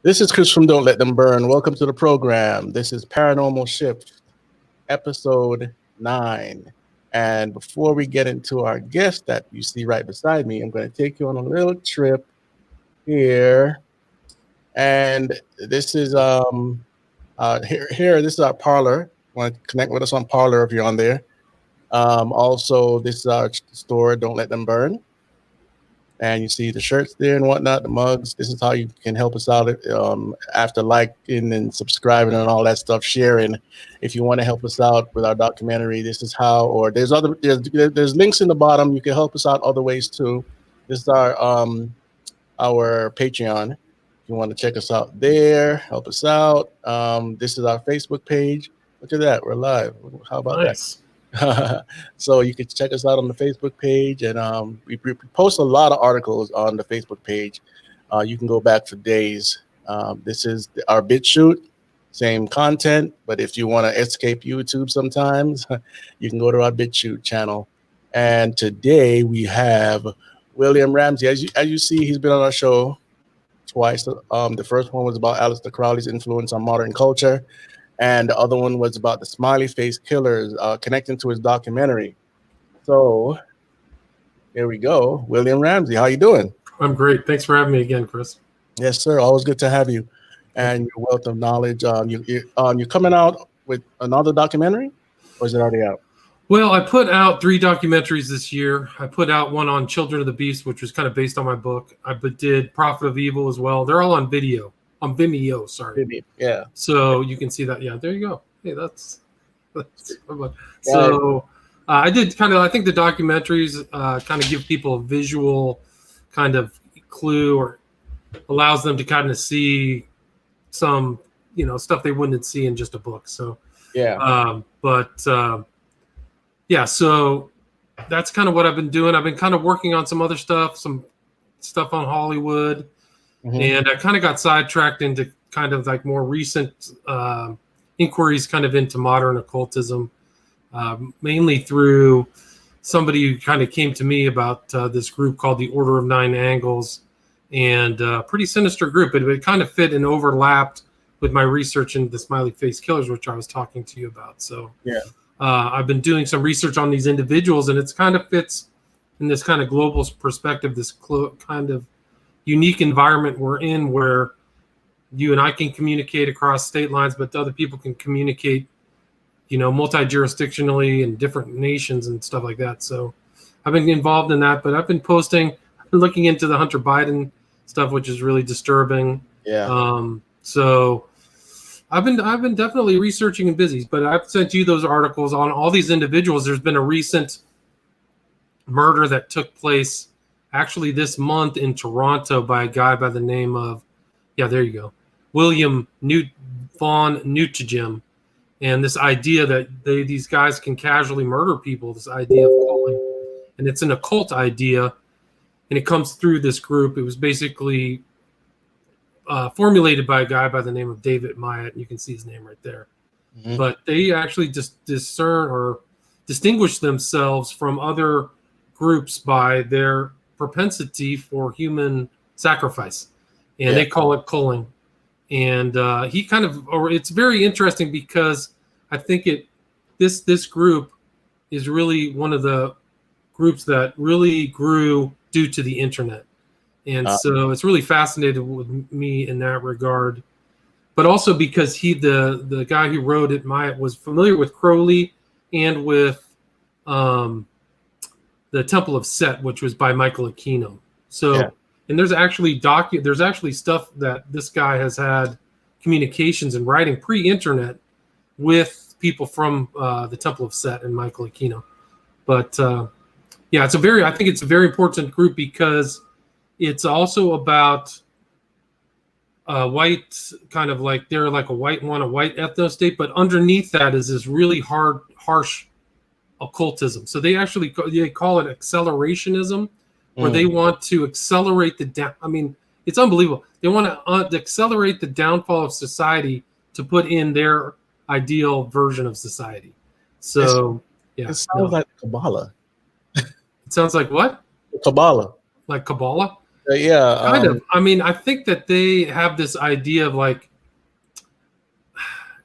This is Chris from Don't Let Them Burn. Welcome to the program. This is Paranormal Shift, episode 9. And before we get into our guest that you see right beside me, I'm going to take you on a little trip here. And this is here. This is our Parler. Want to connect with us on Parler if you're on there. Also, this is our store, Don't Let Them Burn. And you see the shirts there and whatnot, the mugs. This is how you can help us out after liking and subscribing and all that stuff, sharing. If you want to help us out with our documentary, this is how. Or there's links in the bottom. You can help us out other ways too. This is our Patreon. If you want to check us out there, help us out. This is our Facebook page. Look at that, we're live. How about that? So you can check us out on the Facebook page, and we post a lot of articles on the Facebook page. You can go back for days. This is our BitChute, same content, but if you want to escape YouTube sometimes, you can go to our BitChute channel. And today we have William Ramsey. As you see, he's been on our show twice. The first one was about Aleister Crowley's influence on modern culture. And the other one was about the smiley face killers, connecting to his documentary. So here we go. William Ramsey, how you doing? I'm great. Thanks for having me again, Chris. Yes, sir. Always good to have you. And your wealth of knowledge. You're coming out with another documentary, or is it already out? Well, I put out 3 documentaries this year. I put out one on Children of the Beast, which was kind of based on my book. I did Prophet of Evil as well. They're all on video. On Vimeo, sorry. Yeah. So you can see that. Yeah, there you go. Hey, that's so I did I think the documentaries kind of give people a visual kind of clue, or allows them to kind of see some, stuff they wouldn't see in just a book. So, yeah. So that's kind of what I've been doing. I've been kind of working on some other stuff, some stuff on Hollywood. Mm-hmm. And I kind of got sidetracked into kind of like more recent inquiries kind of into modern occultism, mainly through somebody who kind of came to me about this group called the Order of Nine Angles, and a pretty sinister group. It kind of fit and overlapped with my research into the smiley face killers, which I was talking to you about. So yeah, I've been doing some research on these individuals, and it's kind of fits in this kind of global perspective, this kind of unique environment we're in, where you and I can communicate across state lines, but other people can communicate, multi-jurisdictionally in different nations and stuff like that. So I've been involved in that, but I've been looking into the Hunter Biden stuff, which is really disturbing. Yeah. So I've been definitely researching and busy, but I've sent you those articles on all these individuals. There's been a recent murder that took place actually this month in Toronto by a guy by the name of, William von Nutjim. And this idea that these guys can casually murder people, this idea of culling, and it's an occult idea, and it comes through this group. It was basically formulated by a guy by the name of David Myatt, and you can see his name right there. Mm-hmm. But they actually just discern or distinguish themselves from other groups by their propensity for human sacrifice, and they call it culling. And it's very interesting because I think this group is really one of the groups that really grew due to the internet, and so it's really fascinated with me in that regard. But also because the guy who wrote it, Myatt, was familiar with Crowley and with the Temple of Set, which was by Michael Aquino. So, and there's actually stuff that this guy has had communications and writing pre-internet with people from the Temple of Set and Michael Aquino. But I think it's a very important group because it's also about white, kind of like they're like a white ethno state, but underneath that is this really harsh occultism. So they call it accelerationism, where they want to accelerate it's unbelievable. They want to accelerate the downfall of society to put in their ideal version of society. So it sounds like Kabbalah. It sounds like what? Kabbalah. Like Kabbalah? Yeah. Kind of. I mean, I think that they have this idea of like,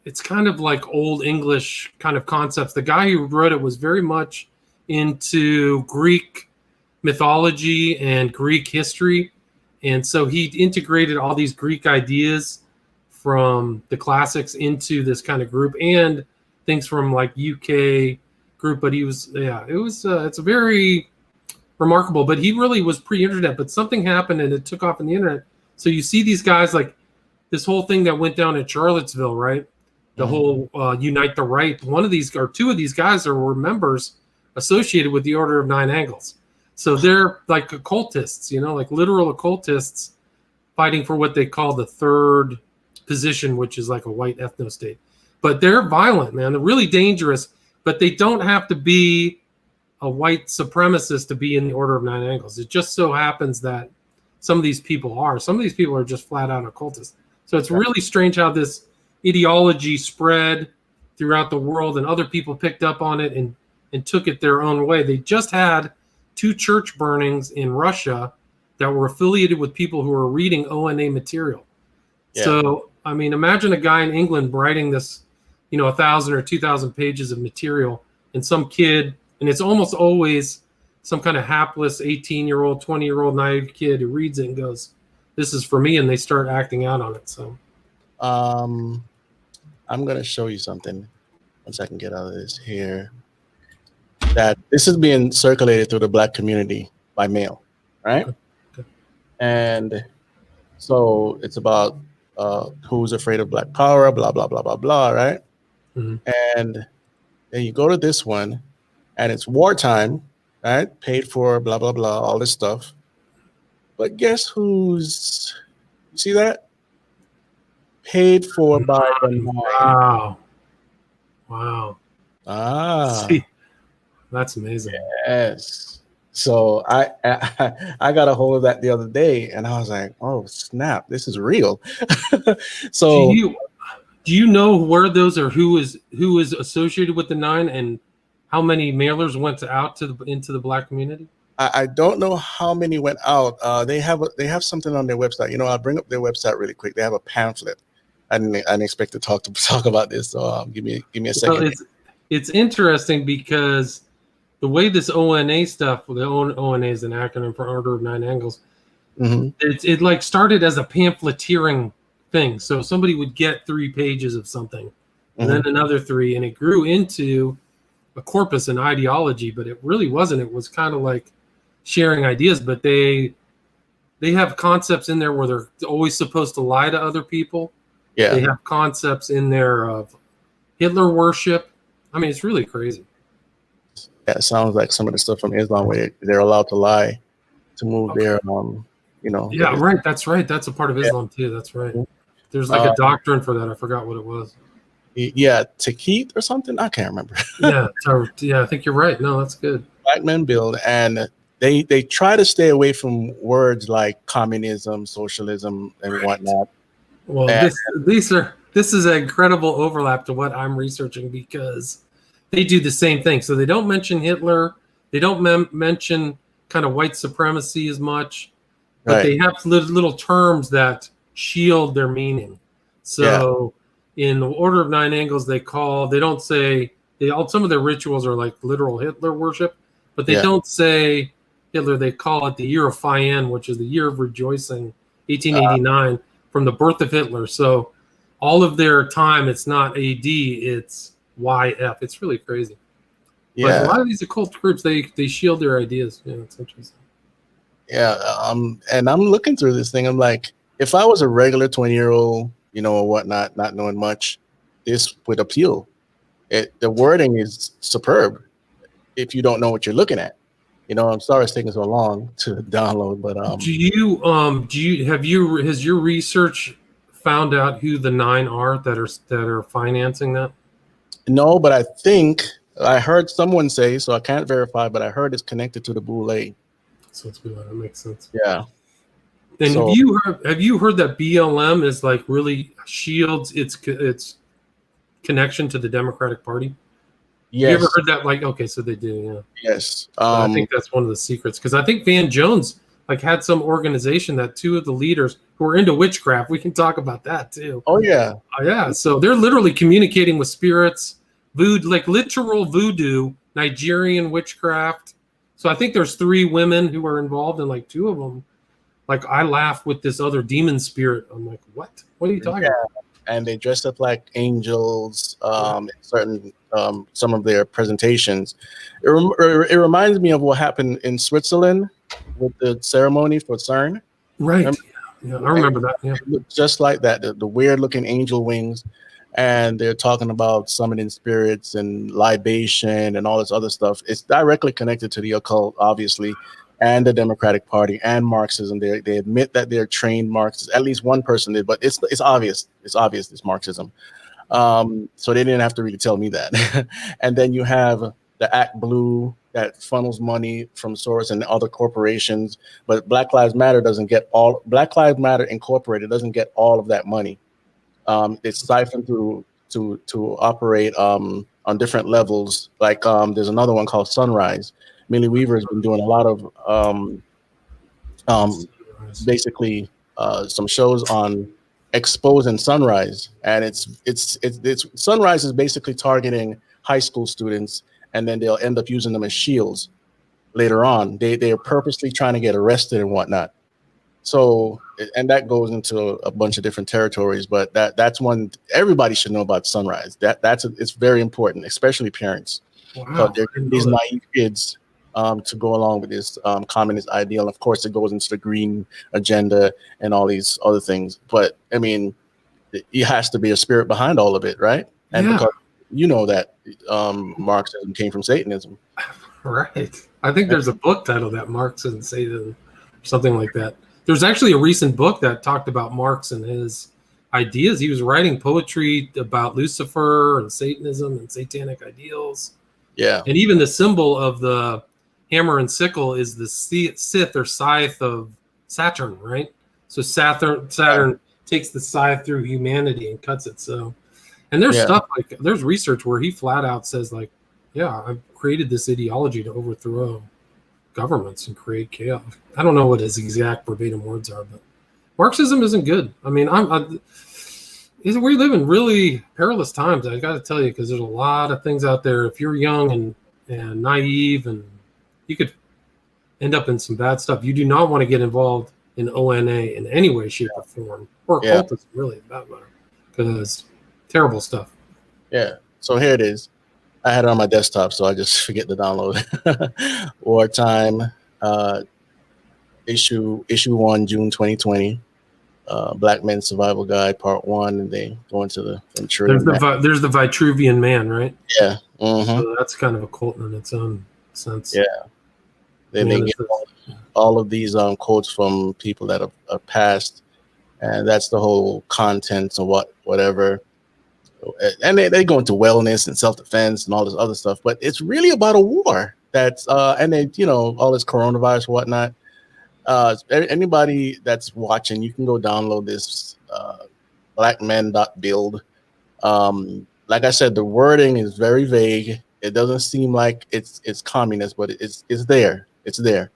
it's kind of like old English kind of concepts. The guy who wrote it was very much into Greek mythology and Greek history. And so he integrated all these Greek ideas from the classics into this kind of group and things from like UK group. But he was, it's a very remarkable, but he really was pre-internet, but something happened and it took off in the internet. So you see these guys like this whole thing that went down in Charlottesville, right? The whole Unite the Right. One of these or two of these guys were members associated with the Order of Nine Angles. So they're like occultists, like literal occultists fighting for what they call the third position, which is like a white ethno state. But they're violent, man. They're really dangerous, but they don't have to be a white supremacist to be in the Order of Nine Angles. It just so happens that some of these people are. Some of these people are just flat out occultists. So it's really strange how this ideology spread throughout the world and other people picked up on it and took it their own way. They just had 2 church burnings in Russia that were affiliated with people who were reading ONA material. Yeah. So, I mean, imagine a guy in England writing this, 1,000 or 2,000 pages of material, and some kid, and it's almost always some kind of hapless 18-year-old, 20-year-old naive kid who reads it and goes, this is for me, and they start acting out on it. So I'm going to show you something once I can get out of this here. That this is being circulated through the Black community by mail, right? Okay. And so it's about who's afraid of Black power, blah, blah, blah, blah, blah, right? Mm-hmm. And then you go to this one, and it's wartime, right? Paid for, blah, blah, blah, all this stuff. But guess you see that? Paid for by the nine. Wow. Ah. See, that's amazing. Yes. So I got a hold of that the other day, and I was like, oh, snap, this is real. So do you know where those are, who is associated with the nine, and how many mailers went out into the Black community? I don't know how many went out. They have something on their website. I'll bring up their website really quick. They have a pamphlet. I didn't expect to talk about this. So give me a second. Well, it's interesting because the way this ONA stuff, the ONA is an acronym for Order of Nine Angles. Mm-hmm. It like started as a pamphleteering thing. So somebody would get 3 pages of something, and then another 3, and it grew into a corpus and ideology. But it really wasn't. It was kind of like sharing ideas. But they have concepts in there where they're always supposed to lie to other people. Yeah, they have concepts in there of Hitler worship. I mean, it's really crazy. Yeah, it sounds like some of the stuff from Islam where they're allowed to lie to move their, Yeah, right. That's right. That's a part of Islam too. That's right. There's like a doctrine for that. I forgot what it was. Yeah, Taqit or something. I can't remember. Yeah, I think you're right. No, that's good. Black men build, and they try to stay away from words like communism, socialism, and whatnot. Well, this is an incredible overlap to what I'm researching because they do the same thing. So they don't mention Hitler. They don't mention kind of white supremacy as much, but they have little terms that shield their meaning. So in the Order of Nine Angles, they don't say some of their rituals are like literal Hitler worship, but they don't say Hitler. They call it the year of Fayen, which is the year of rejoicing, 1889. From the birth of Hitler. So all of their time, it's not AD, it's YF. It's really crazy. Yeah. But a lot of these occult groups, they shield their ideas. Yeah, it's interesting. Yeah. And I'm looking through this thing. I'm like, if I was a regular 20-year-old, or whatnot, not knowing much, this would appeal. The wording is superb if you don't know what you're looking at. I'm sorry it's taking so long to download, but has your research found out who the 9 are that are financing that? No, but I think I heard someone say, so I can't verify, but I heard it's connected to the Boule. So that makes sense. Yeah. Then have you heard that BLM is like really shields its connection to the Democratic Party? Yes. You ever heard that? Like, okay, so they do, yeah. Yes. I think that's one of the secrets because I think Van Jones like had some organization that two of the leaders who are into witchcraft. We can talk about that too. Oh yeah. Yeah. So they're literally communicating with spirits, voodoo, like literal voodoo, Nigerian witchcraft. So I think there's 3 women who are involved, and like 2 of them, like I laugh with this other demon spirit. I'm like, what? What are you talking about? And they dress up like angels in certain some of their presentations. It reminds me of what happened in Switzerland with the ceremony for CERN. Right. Yeah, I remember that. Yeah. It looked just like that. The weird looking angel wings, and they're talking about summoning spirits and libation and all this other stuff. It's directly connected to the occult, obviously, and the Democratic Party and Marxism. They admit that they're trained Marxists. At least one person did, but it's obvious. It's obvious it's Marxism. So they didn't have to really tell me that. And then you have the Act Blue that funnels money from Soros and other corporations, but Black Lives Matter doesn't get all. Black Lives Matter Incorporated doesn't get all of that money. It's siphoned through to operate on different levels. Like there's another one called Sunrise. Millie Weaver has been doing a lot of basically some shows on exposing Sunrise, and it's Sunrise is basically targeting high school students, and then they'll end up using them as shields later on. They are purposely trying to get arrested and whatnot. So, and that goes into a bunch of different territories, but that's one everybody should know about Sunrise. It's very important, especially parents. Wow, These naive kids to go along with this communist ideal. And of course, it goes into the green agenda and all these other things. But I mean, it has to be a spirit behind all of it, right? And because you know that Marxism came from Satanism. Right. I think there's a book titled that, Marxism, Satanism, something like that. There's actually a recent book that talked about Marx and his ideas. He was writing poetry about Lucifer and Satanism and satanic ideals. Yeah. And even the symbol of the hammer and sickle is the scythe or scythe of Saturn, right? So Saturn takes the scythe through humanity and cuts it. So, and there's stuff like, there's research where he flat out says like, yeah, I've created this ideology to overthrow governments and create chaos. I don't know what his exact verbatim words are, but Marxism isn't good. I mean, we live in really perilous times. I got to tell you, because there's a lot of things out there. If you're young and naive, and you could end up in some bad stuff. You do not want to get involved in ONA in any way, shape, or form, or occultism, really, for that matter, because terrible stuff. Yeah. So here it is. I had it on my desktop, so I just forget to download. Wartime, issue 1, June 2020. Black Men's Survival Guide, Part 1, and they go into the there's the Vitruvian Man, right? Yeah. Mm-hmm. So that's kind of a cult in its own sense. Yeah. Then they get all of these quotes from people that have passed, and that's the whole contents and whatever. And they go into wellness and self-defense and all this other stuff, but it's really about a war. That's and they, all this coronavirus and whatnot. Anybody that's watching, you can go download this blackmen.build. Like I said, the wording is very vague. It doesn't seem like it's communist, but it's there. It's there.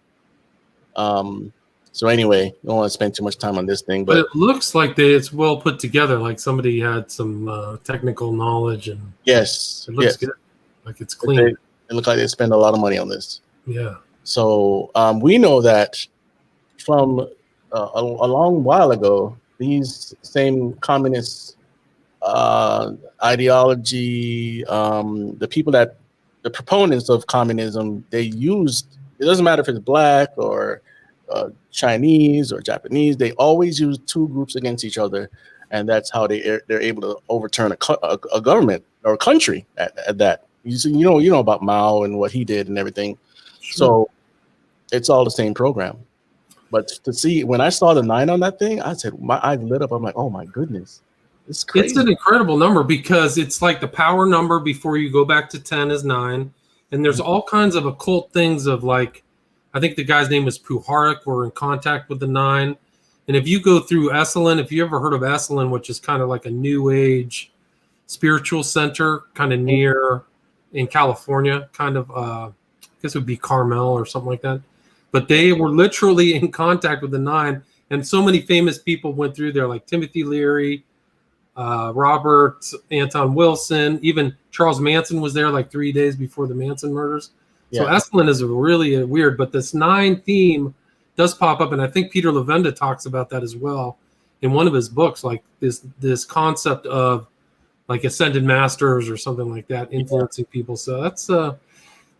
So anyway, I don't want to spend too much time on this thing, but it looks like it's well put together. Like somebody had some technical knowledge, and yes, it looks good. Like it's clean. It looks like they spend a lot of money on this. Yeah. So we know that from a long while ago, these same communist ideology, the proponents of communism, they used, it doesn't matter if it's black or Chinese or Japanese, they always use two groups against each other, and that's how they're able to overturn a government or a country at that. You know about Mao and what he did and everything. Sure. So it's all the same program. But to see, when I saw the 9 on that thing, I said, my eyes lit up. I'm like, oh my goodness, it's crazy. It's an incredible number, because it's like the power number before you go back to 10 is 9, and there's all kinds of occult things of, like, I think the guy's name was Puharich. We're in contact with the 9. And if you go through Esalen, if you ever heard of Esalen, which is kind of like a new age spiritual center, kind of near in California, kind of, I guess it would be Carmel or something like that. but they were literally in contact with the Nine, and so many famous people went through there, like Timothy Leary, Robert Anton Wilson, even Charles Manson was there like 3 days before the Manson murders. So Esalen is really weird, but this Nine theme does pop up, and I think Peter Levenda talks about that as well in one of his books, like this concept of like ascended masters or something like that influencing people. So that's that's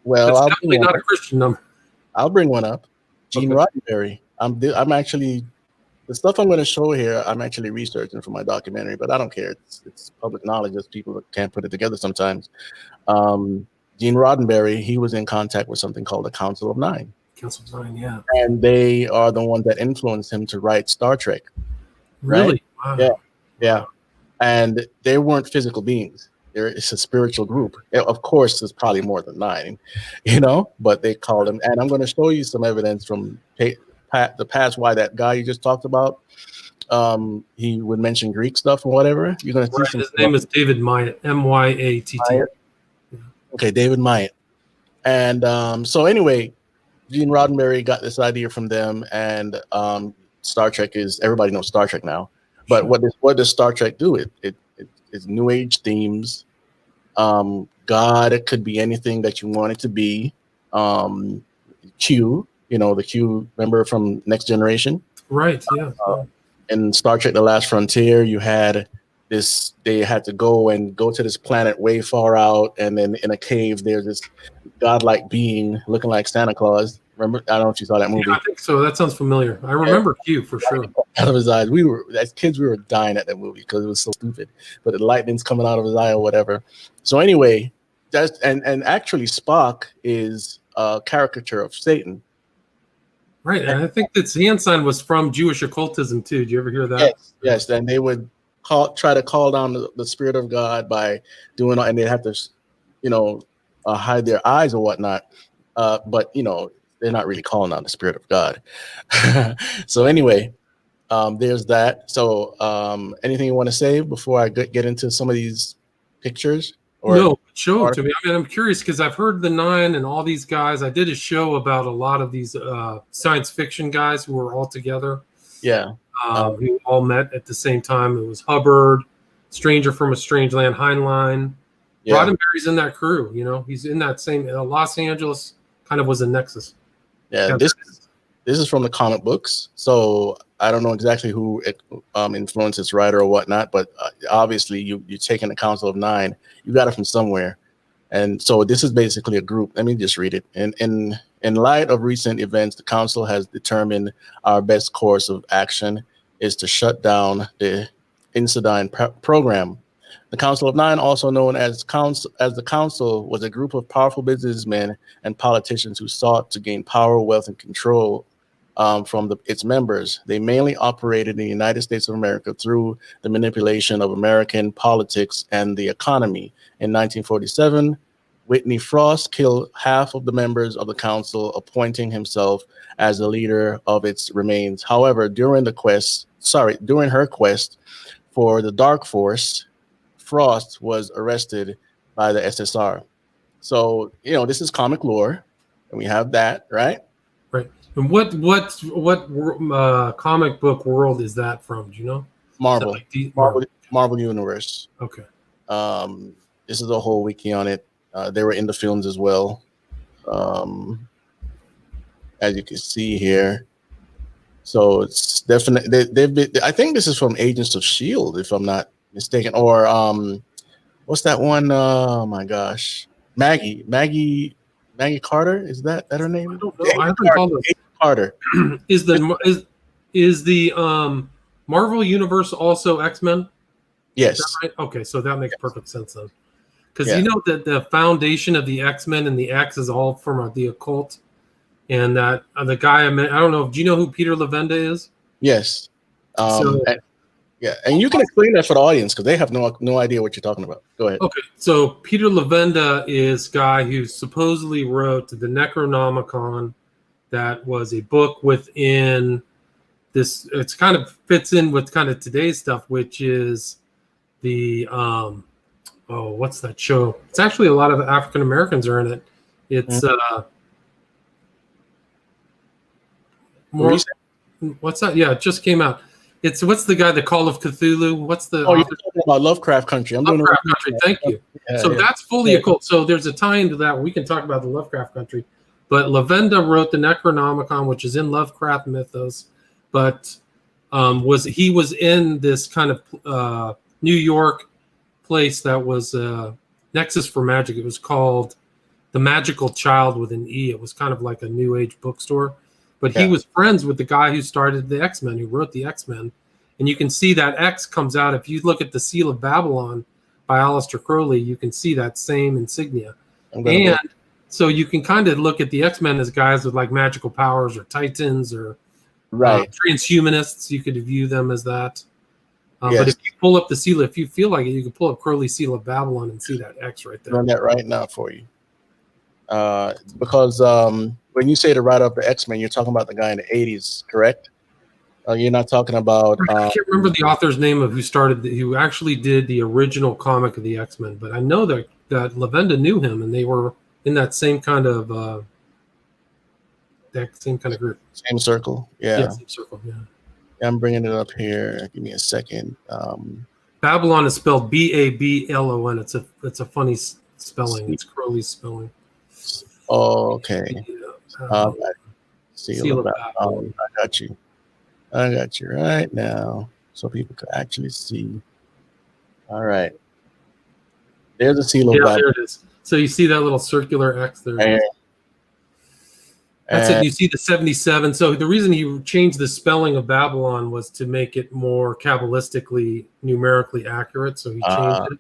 definitely not a Christian number. I'll bring one up. Gene Roddenberry. I'm actually, the stuff I'm going to show here, I'm actually researching for my documentary, but I don't care. It's public knowledge. There's people that can't put it together sometimes. Gene Roddenberry, he was in contact with something called the Council of Nine. Council of Nine, yeah. And they are the ones that influenced him to write Star Trek. Really? Right? Wow. Yeah. And they weren't physical beings. It's a spiritual group. Of course, there's probably more than 9, but they called them. And I'm going to show you some evidence from the past why that guy you just talked about, he would mention Greek stuff and whatever. You're going to see some. His name is David Myatt, Myatt. Okay, David Myatt. And so anyway, Gene Roddenberry got this idea from them, and Star Trek is, everybody knows Star Trek now. But what does Star Trek do? It's New Age themes. God, it could be anything that you want it to be. Q, the Q, remember from Next Generation? Right, yeah. In Star Trek The Last Frontier, you had this, they had to go to this planet way far out, and then in a cave, there's this godlike being looking like Santa Claus. Remember? I don't know if you saw that movie. Yeah, I think so. That sounds familiar. I remember Q for sure. Out of his eyes. As kids, we were dying at that movie because it was so stupid. But the lightning's coming out of his eye or whatever. So anyway, and actually Spock is a caricature of Satan. Right, and I think that hand sign was from Jewish occultism too. Did you ever hear that? Yes. And they would try to call down the spirit of God by doing, and they'd have to, hide their eyes or whatnot. But they're not really calling on the spirit of God. So anyway, there's that. So anything you want to say before I get into some of these pictures? No, show it to me. I mean, I'm curious because I've heard the Nine and all these guys. I did a show about a lot of these science fiction guys who were all together. Yeah. Who all met at the same time. It was Hubbard, Stranger from a Strange Land, Heinlein. Yeah. Roddenberry's in that crew. He's in that same Los Angeles kind of was a nexus. Yeah, this is from the comic books, so I don't know exactly who influenced this writer or whatnot, but obviously you're taking the Council of Nine. You got it from somewhere, and so this is basically a group. Let me just read it. In light of recent events, the Council has determined our best course of action is to shut down the Incidine program. The Council of Nine, also known as the Council, was a group of powerful businessmen and politicians who sought to gain power, wealth, and control from its members. They mainly operated in the United States of America through the manipulation of American politics and the economy. In 1947, Whitney Frost killed half of the members of the council, appointing himself as the leader of its remains. However, during her quest for the Dark Force, Frost was arrested by the SSR. So, this is comic lore, and we have that, right? Right. And what comic book world is that from? Do you know? Marvel. Marvel Universe. Okay. This is a whole wiki on it. They were in the films as well. As you can see here. So it's definitely, I think this is from Agents of S.H.I.E.L.D., if I'm not mistaken, or what's that one? Oh my gosh, Maggie Carter, is that her name? I don't know. I haven't called it Carter. Is the Marvel Universe also X-Men? Yes. Right? Okay, so that makes perfect sense then, because that the foundation of the X-Men and the X is all from the occult, and that the guy I don't know. Do you know who Peter Levenda is? Yes. And you can explain that for the audience because they have no idea what you're talking about. Go ahead. Okay, so Peter Levenda is guy who supposedly wrote the Necronomicon, that was a book within this. It's kind of fits in with kind of today's stuff, which is the what's that show? It's actually a lot of African Americans are in it. It's More. What's that? Yeah, it just came out. What's the guy, the Call of Cthulhu? What's the you're talking about Lovecraft Country. Lovecraft Country. Thank you. That's fully occult. So there's a tie into that. We can talk about the Lovecraft Country, but Lavenda wrote the Necronomicon, which is in Lovecraft mythos, but he was in this kind of New York place that was Nexus for Magic. It was called The Magical Child with an E. It was kind of like a New Age bookstore. But he was friends with the guy who started the X-Men, who wrote the X-Men. And you can see that X comes out. If you look at the Seal of Babylon by Aleister Crowley, you can see that same insignia. And so you can kind of look at the X-Men as guys with like magical powers or titans or transhumanists. You could view them as that. But if you pull up the Seal, if you feel like it, you can pull up Crowley's Seal of Babylon and see that X right there. Run that right now for you. Because when you say to write up the X-Men, you're talking about the guy in the 80s, correct? You're not talking about... I can't remember the author's name of who actually did the original comic of the X-Men, but I know that Lavenda knew him, and they were in that same kind of group. Same circle, yeah. Same circle, yeah. I'm bringing it up here. Give me a second. Babylon is spelled Bablon. It's a funny spelling. It's Crowley's spelling. Okay. Seal of Babylon. I got you right now, so people could actually see. All right. There's a Seal of Babylon. There it is. So you see that little circular X there. That's it. You see the 77. So the reason he changed the spelling of Babylon was to make it more Kabbalistically, numerically accurate. So he changed it.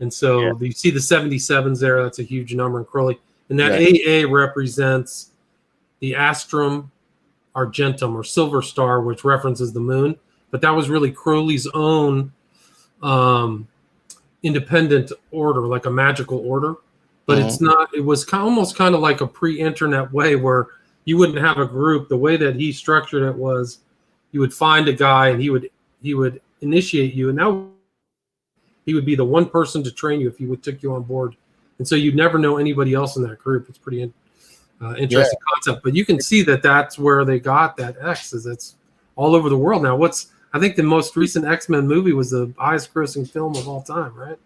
And so you see the 77s there. That's a huge number in Crowley. And that AA represents the Astrum Argentum, or silver star, which references the moon. But that was really Crowley's own independent order, like a magical order. But it's not. It was almost kind of like a pre-internet way where you wouldn't have a group. The way that he structured it was, you would find a guy and he would initiate you, and now he would be the one person to train you if he would take you on board. And so you'd never know anybody else in that group. It's pretty interesting concept. But you can see that that's where they got that X. It's all over the world now. I think the most recent X-Men movie was the highest grossing film of all time, right?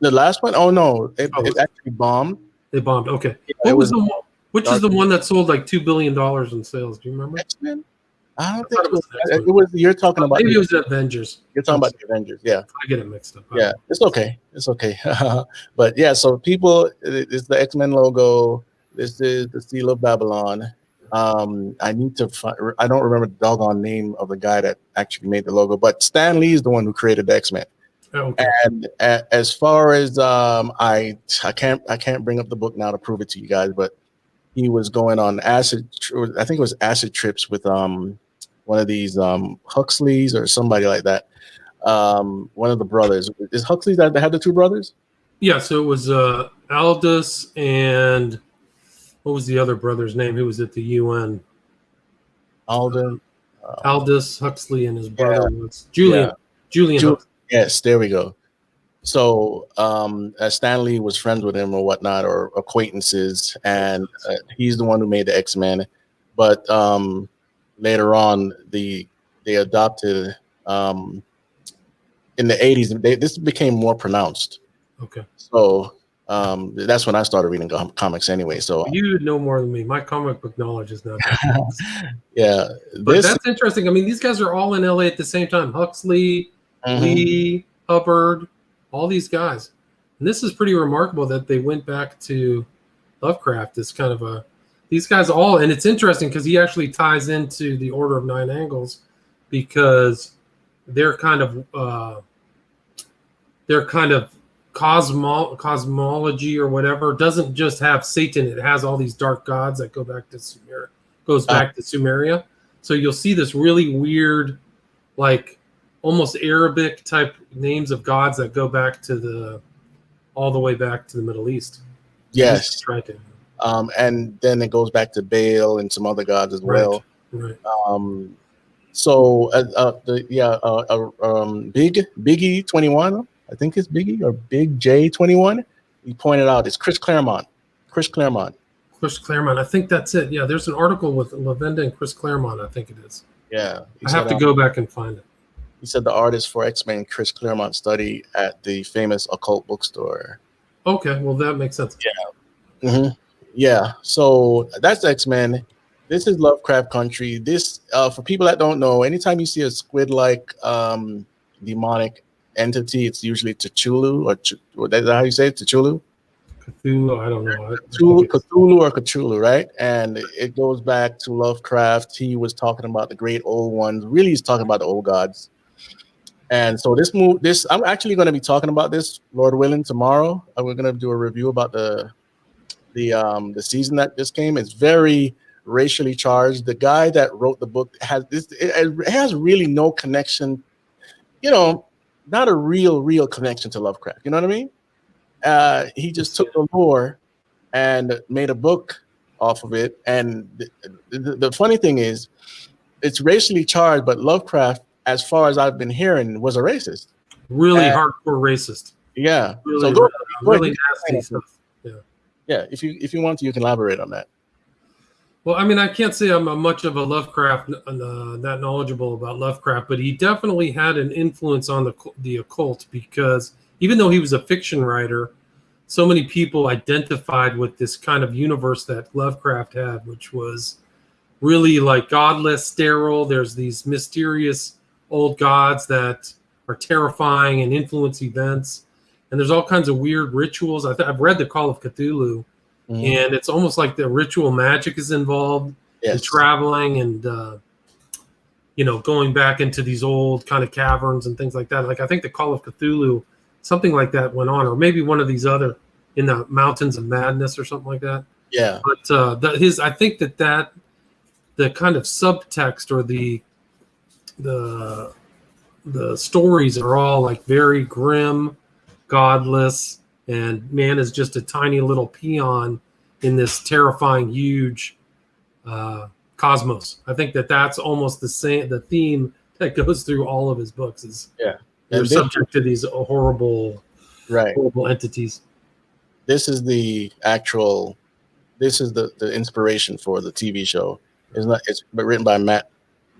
The last one? Oh no, it actually bombed. It bombed. Okay. Yeah, which is the one that sold like $2 billion in sales? Do you remember? X-Men? I don't think it was. You're talking about. Maybe it was Avengers. You're talking about the Avengers. Yeah. I get it mixed up. Yeah, it's okay. It's okay. But yeah, so people, it's the X-Men logo. This is the Seal of Babylon. I need to find. I don't remember the doggone name of the guy that actually made the logo, but Stan Lee is the one who created the X-Men. Okay. And as far as I can't bring up the book now to prove it to you guys, but he was going on acid. I think it was acid trips with one of these Huxleys or somebody like that. One of the brothers. Is Huxley that had the two brothers? Yeah. So it was Aldous and what was the other brother's name? Who was at the UN? Aldous Huxley and his brother was Julian. Julian. Yes, there we go. So Stanley was friends with him or whatnot, or acquaintances, and he's the one who made the X-Men. But later on, they adopted in the 80s. This became more pronounced. Okay. So that's when I started reading comics anyway. So you know more than me. My comic book knowledge is not. Yeah, but that's interesting. I mean, these guys are all in LA at the same time. Huxley, Lee, Hubbard, all these guys. And this is pretty remarkable that they went back to Lovecraft as kind of these guys all, and it's interesting because he actually ties into the Order of Nine Angles because they're kind of cosmology or whatever doesn't just have Satan. It has all these dark gods that go back to Sumeria. So you'll see this really weird, like almost Arabic type names of gods that go back to all the way back to the Middle East. Yes. And then it goes back to Baal and some other gods as well. Right. Biggie 21, I think it's Biggie or Big J 21. He pointed out it's Chris Claremont. Chris Claremont. I think that's it. Yeah, there's an article with Lavenda and Chris Claremont. I think it is. Yeah. I have to go back and find it. He said the artist for X-Men, Chris Claremont, study at the famous occult bookstore. Okay, well, that makes sense. Yeah. Mm-hmm. Yeah. So that's X-Men. This is Lovecraft Country. This, for people that don't know, anytime you see a squid-like demonic entity, it's usually Cthulhu, or that's how you say it, Cthulhu? Cthulhu, I don't know. Cthulhu or Cthulhu, right? And it goes back to Lovecraft. He was talking about the great old ones. Really, he's talking about the old gods. And so I'm actually going to be talking about this, Lord willing, tomorrow. We're going to do a review about the season that this came. It's very racially charged. The guy that wrote the book it has really no connection, not a real connection to Lovecraft. You know what I mean? He just took the lore and made a book off of it. And the funny thing is, it's racially charged, but Lovecraft, as far as I've been hearing, was a racist. Really hardcore racist. Yeah. Really, so really nasty stuff. Yeah. Yeah. If you want to, you can elaborate on that. Well, I mean, I can't say I'm much of a Lovecraft, that knowledgeable about Lovecraft, but he definitely had an influence on the occult, because even though he was a fiction writer, so many people identified with this kind of universe that Lovecraft had, which was really like godless, sterile. There's these mysterious old gods that are terrifying and influence events. And there's all kinds of weird rituals. I've read The Call of Cthulhu, and it's almost like the ritual magic is involved, and traveling and, going back into these old kind of caverns and things like that. Like, I think The Call of Cthulhu, something like that went on, or maybe one of these other in the Mountains of Madness or something like that. Yeah. But I think that the kind of subtext or the stories are all like very grim, godless, and man is just a tiny little peon in this terrifying, huge cosmos. I think that's almost the theme that goes through all of his books is they're subject to these horrible entities. This is the inspiration for the TV show. It's written by Matt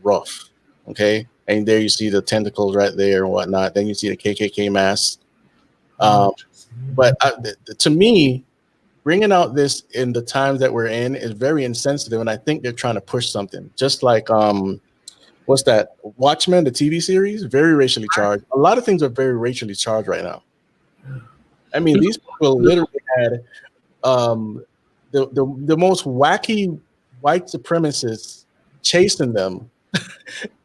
Ruff. Okay. And there you see the tentacles right there and whatnot. Then you see the KKK mask. But to me, bringing out this in the times that we're in is very insensitive, and I think they're trying to push something. Just like what's that? Watchmen, the TV series, very racially charged. A lot of things are very racially charged right now. I mean, these people literally had the most wacky white supremacists chasing them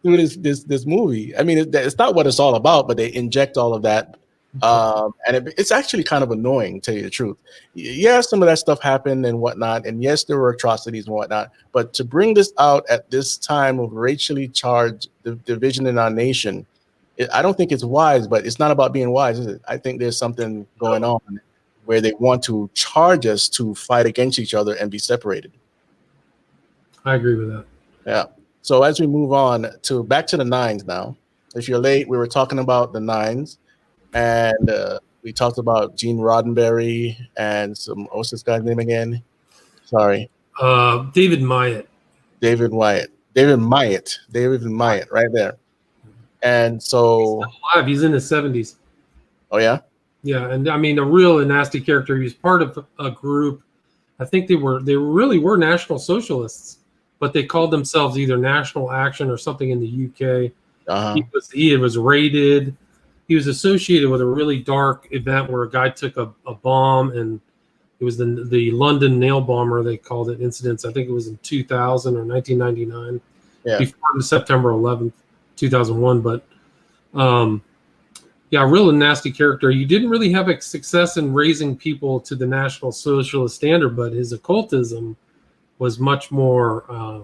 through this movie. I mean, it's not what it's all about, but they inject all of that. And it's actually kind of annoying, to tell you the truth. Yeah, some of that stuff happened and whatnot, and yes, there were atrocities and whatnot, but to bring this out at this time of racially charged division in our nation, I don't think it's wise, but it's not about being wise, is it? I think there's something going on where they want to charge us to fight against each other and be separated. I agree with that. Yeah. So as we move on back to the nines now, if you're late, we were talking about the nines. And we talked about Gene Roddenberry and what's this guy's name again? Sorry. David Myatt. David Myatt, right there. And so he's still alive. He's in his 70s. Oh yeah? Yeah, and I mean a real nasty character. He was part of a group. I think they really were National Socialists, but they called themselves either National Action or something in the UK. He was raided. He was associated with a really dark event where a guy took a bomb, and it was the London nail bomber, they called it, incidents. I think it was in 2000 or 1999, before September 11th, 2001. But a real nasty character. You didn't really have a success in raising people to the National Socialist standard, but his occultism was much more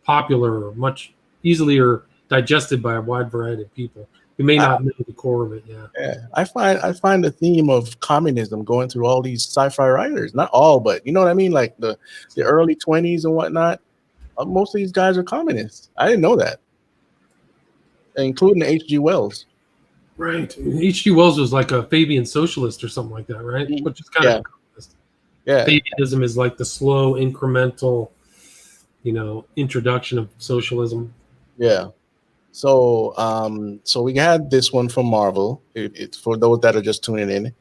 popular, much easier digested by a wide variety of people. You may not know the core of it. Yeah. I find the theme of communism going through all these sci-fi writers. Not all, but you know what I mean? Like the early 20s and whatnot. Most of these guys are communists. I didn't know that. Including H.G. Wells. Right. H.G. Wells was like a Fabian socialist or something like that, right? Which is kind of communist. Yeah. Paganism is like the slow, incremental, introduction of socialism. Yeah. So so we had this one from Marvel. It's for those that are just tuning in.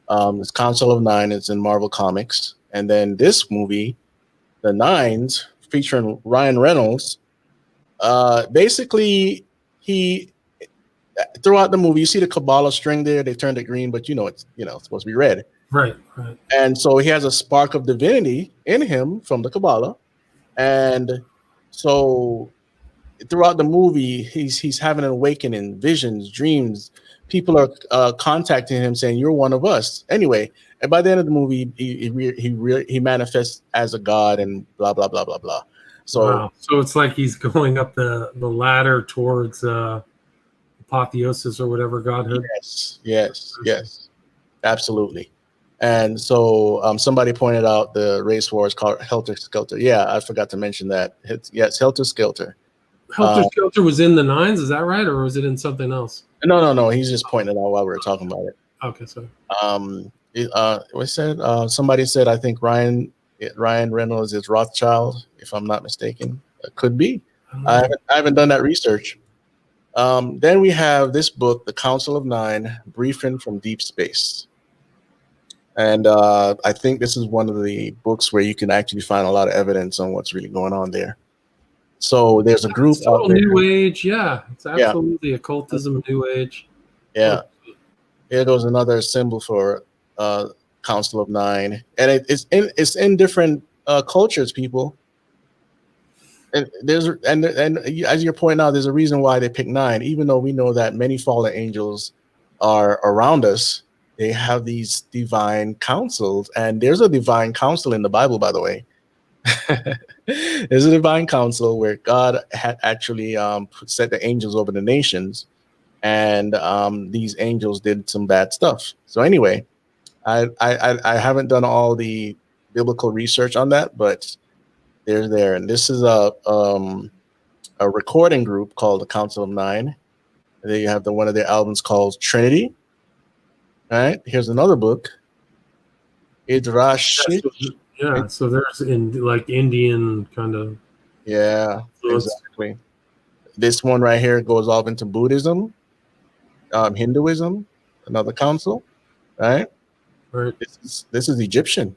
It's Council of Nine. It's in Marvel Comics, and then this movie, The Nines, featuring Ryan Reynolds. Basically, he throughout the movie, you see the Kabbalah string there. They turned it green, but it's supposed to be red. Right. And so he has a spark of divinity in him from the Kabbalah, and so throughout the movie, he's having an awakening, visions, dreams. People are contacting him saying, "You're one of us." Anyway, and by the end of the movie, he manifests as a god and blah blah blah blah blah. So wow. So it's like he's going up the ladder towards apotheosis or whatever godhood. Yes, absolutely. And so somebody pointed out the race war is called Helter Skelter. Yeah, I forgot to mention that. It's Helter Skelter. Helter Skelter was in the Nines, is that right, or was it in something else? No. He's just pointing it out while we were talking about it. Okay, sorry. What said? Somebody said I think Ryan Reynolds is Rothschild, if I'm not mistaken. It could be. I haven't done that research. Then we have this book, The Council of Nine: Briefing from Deep Space. And I think this is one of the books where you can actually find a lot of evidence on what's really going on there. So there's a group out there. New Age, yeah. It's absolutely occultism, New Age. Yeah. Here goes another symbol for Council of Nine. And it's in different cultures, people. And as you're pointing out, there's a reason why they pick 9, even though we know that many fallen angels are around us. They have these divine councils, and there's a divine council in the Bible, by the way. There's a divine council where God had actually set the angels over the nations, and these angels did some bad stuff. So anyway, I haven't done all the biblical research on that, but they're there, and this is a recording group called the Council of Nine. They have one of their albums called Trinity. All right, here's another book. Idrash. Yeah, so there's like Indian kind of. Yeah, exactly. This one right here goes off into Buddhism, Hinduism, another council, right? Right. This is Egyptian.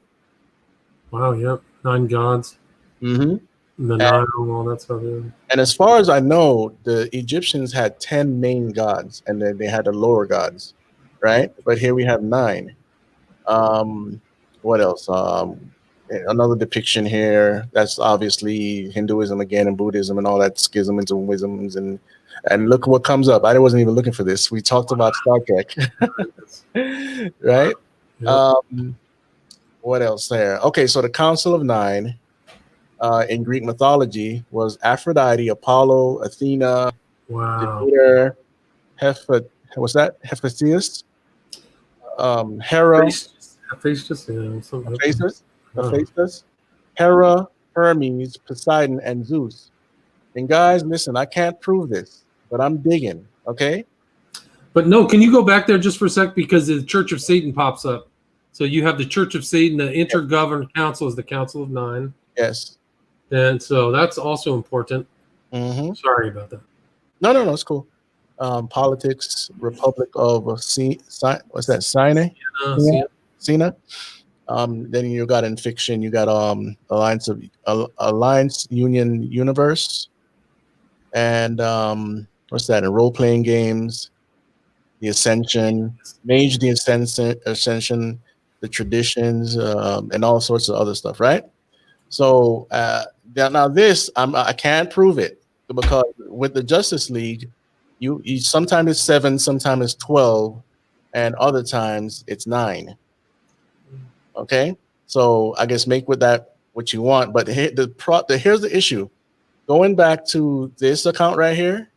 Wow. Yep. 9 gods. Mm-hmm. The Nile, all that stuff. Yeah. And as far as I know, the Egyptians had 10 main gods, and then they had the lower gods, right? But here we have 9. What else? Another depiction here. That's obviously Hinduism again, and Buddhism, and all that schisms and wisdoms, and look what comes up. I wasn't even looking for this. We talked about Star Trek, right? Yep. What else there? Okay, so the Council of Nine in Greek mythology was Aphrodite, Apollo, Athena, Jupiter, Hephaestus, Hera, Hephaestus, Hera, Hermes, Poseidon, and Zeus. And guys, listen, I can't prove this, but I'm digging, okay? But no, can you go back there just for a sec? Because the Church of Satan pops up. So you have the Church of Satan, the Intergovernmental Council is the Council of Nine. Yes. And so that's also important. Mm-hmm. Sorry about that. No, it's cool. Politics, Republic of what's that? Sina. Then you got in fiction, you got Alliance Union Universe, and what's that? In role playing games, the Ascension, Mage, the Ascension, the Traditions, and all sorts of other stuff, right? So now this I can't prove it, because with the Justice League, you sometimes it's 7, sometimes it's 12, and other times it's 9. Okay, so I guess make with that what you want. But here's the issue. Going back to this account right here,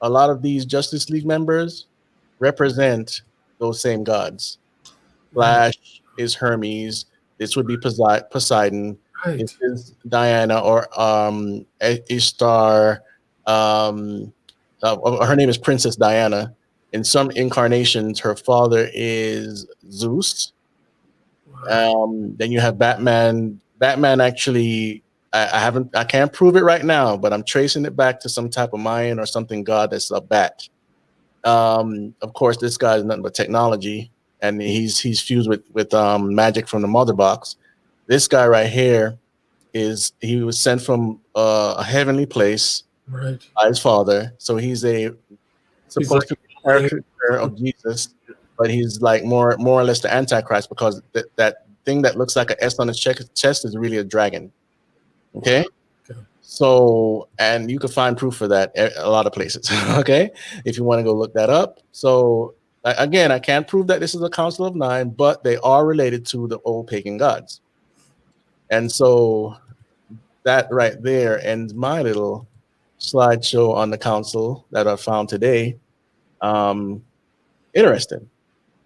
a lot of these Justice League members represent those same gods. Flash is Hermes. This would be Poseidon. Right. This is Diana or Ishtar. Her name is Princess Diana. In some incarnations, her father is Zeus. Then you have Batman. Batman actually, I can't prove it right now, but I'm tracing it back to some type of Mayan or something god that's a bat. Of course, this guy is nothing but technology, and he's fused with magic from the mother box. This guy right here he was sent from a heavenly place Right. by his father, so he's supposed to be a character of Jesus, but he's like more or less the Antichrist, because that thing that looks like an S on his chest is really a dragon. Okay. So, and you can find proof for that a lot of places. Okay, if you want to go look that up. So again, I can't prove that this is a Council of Nine, but they are related to the old pagan gods. And so that right there ends my little slideshow on the council that I found today. Interesting.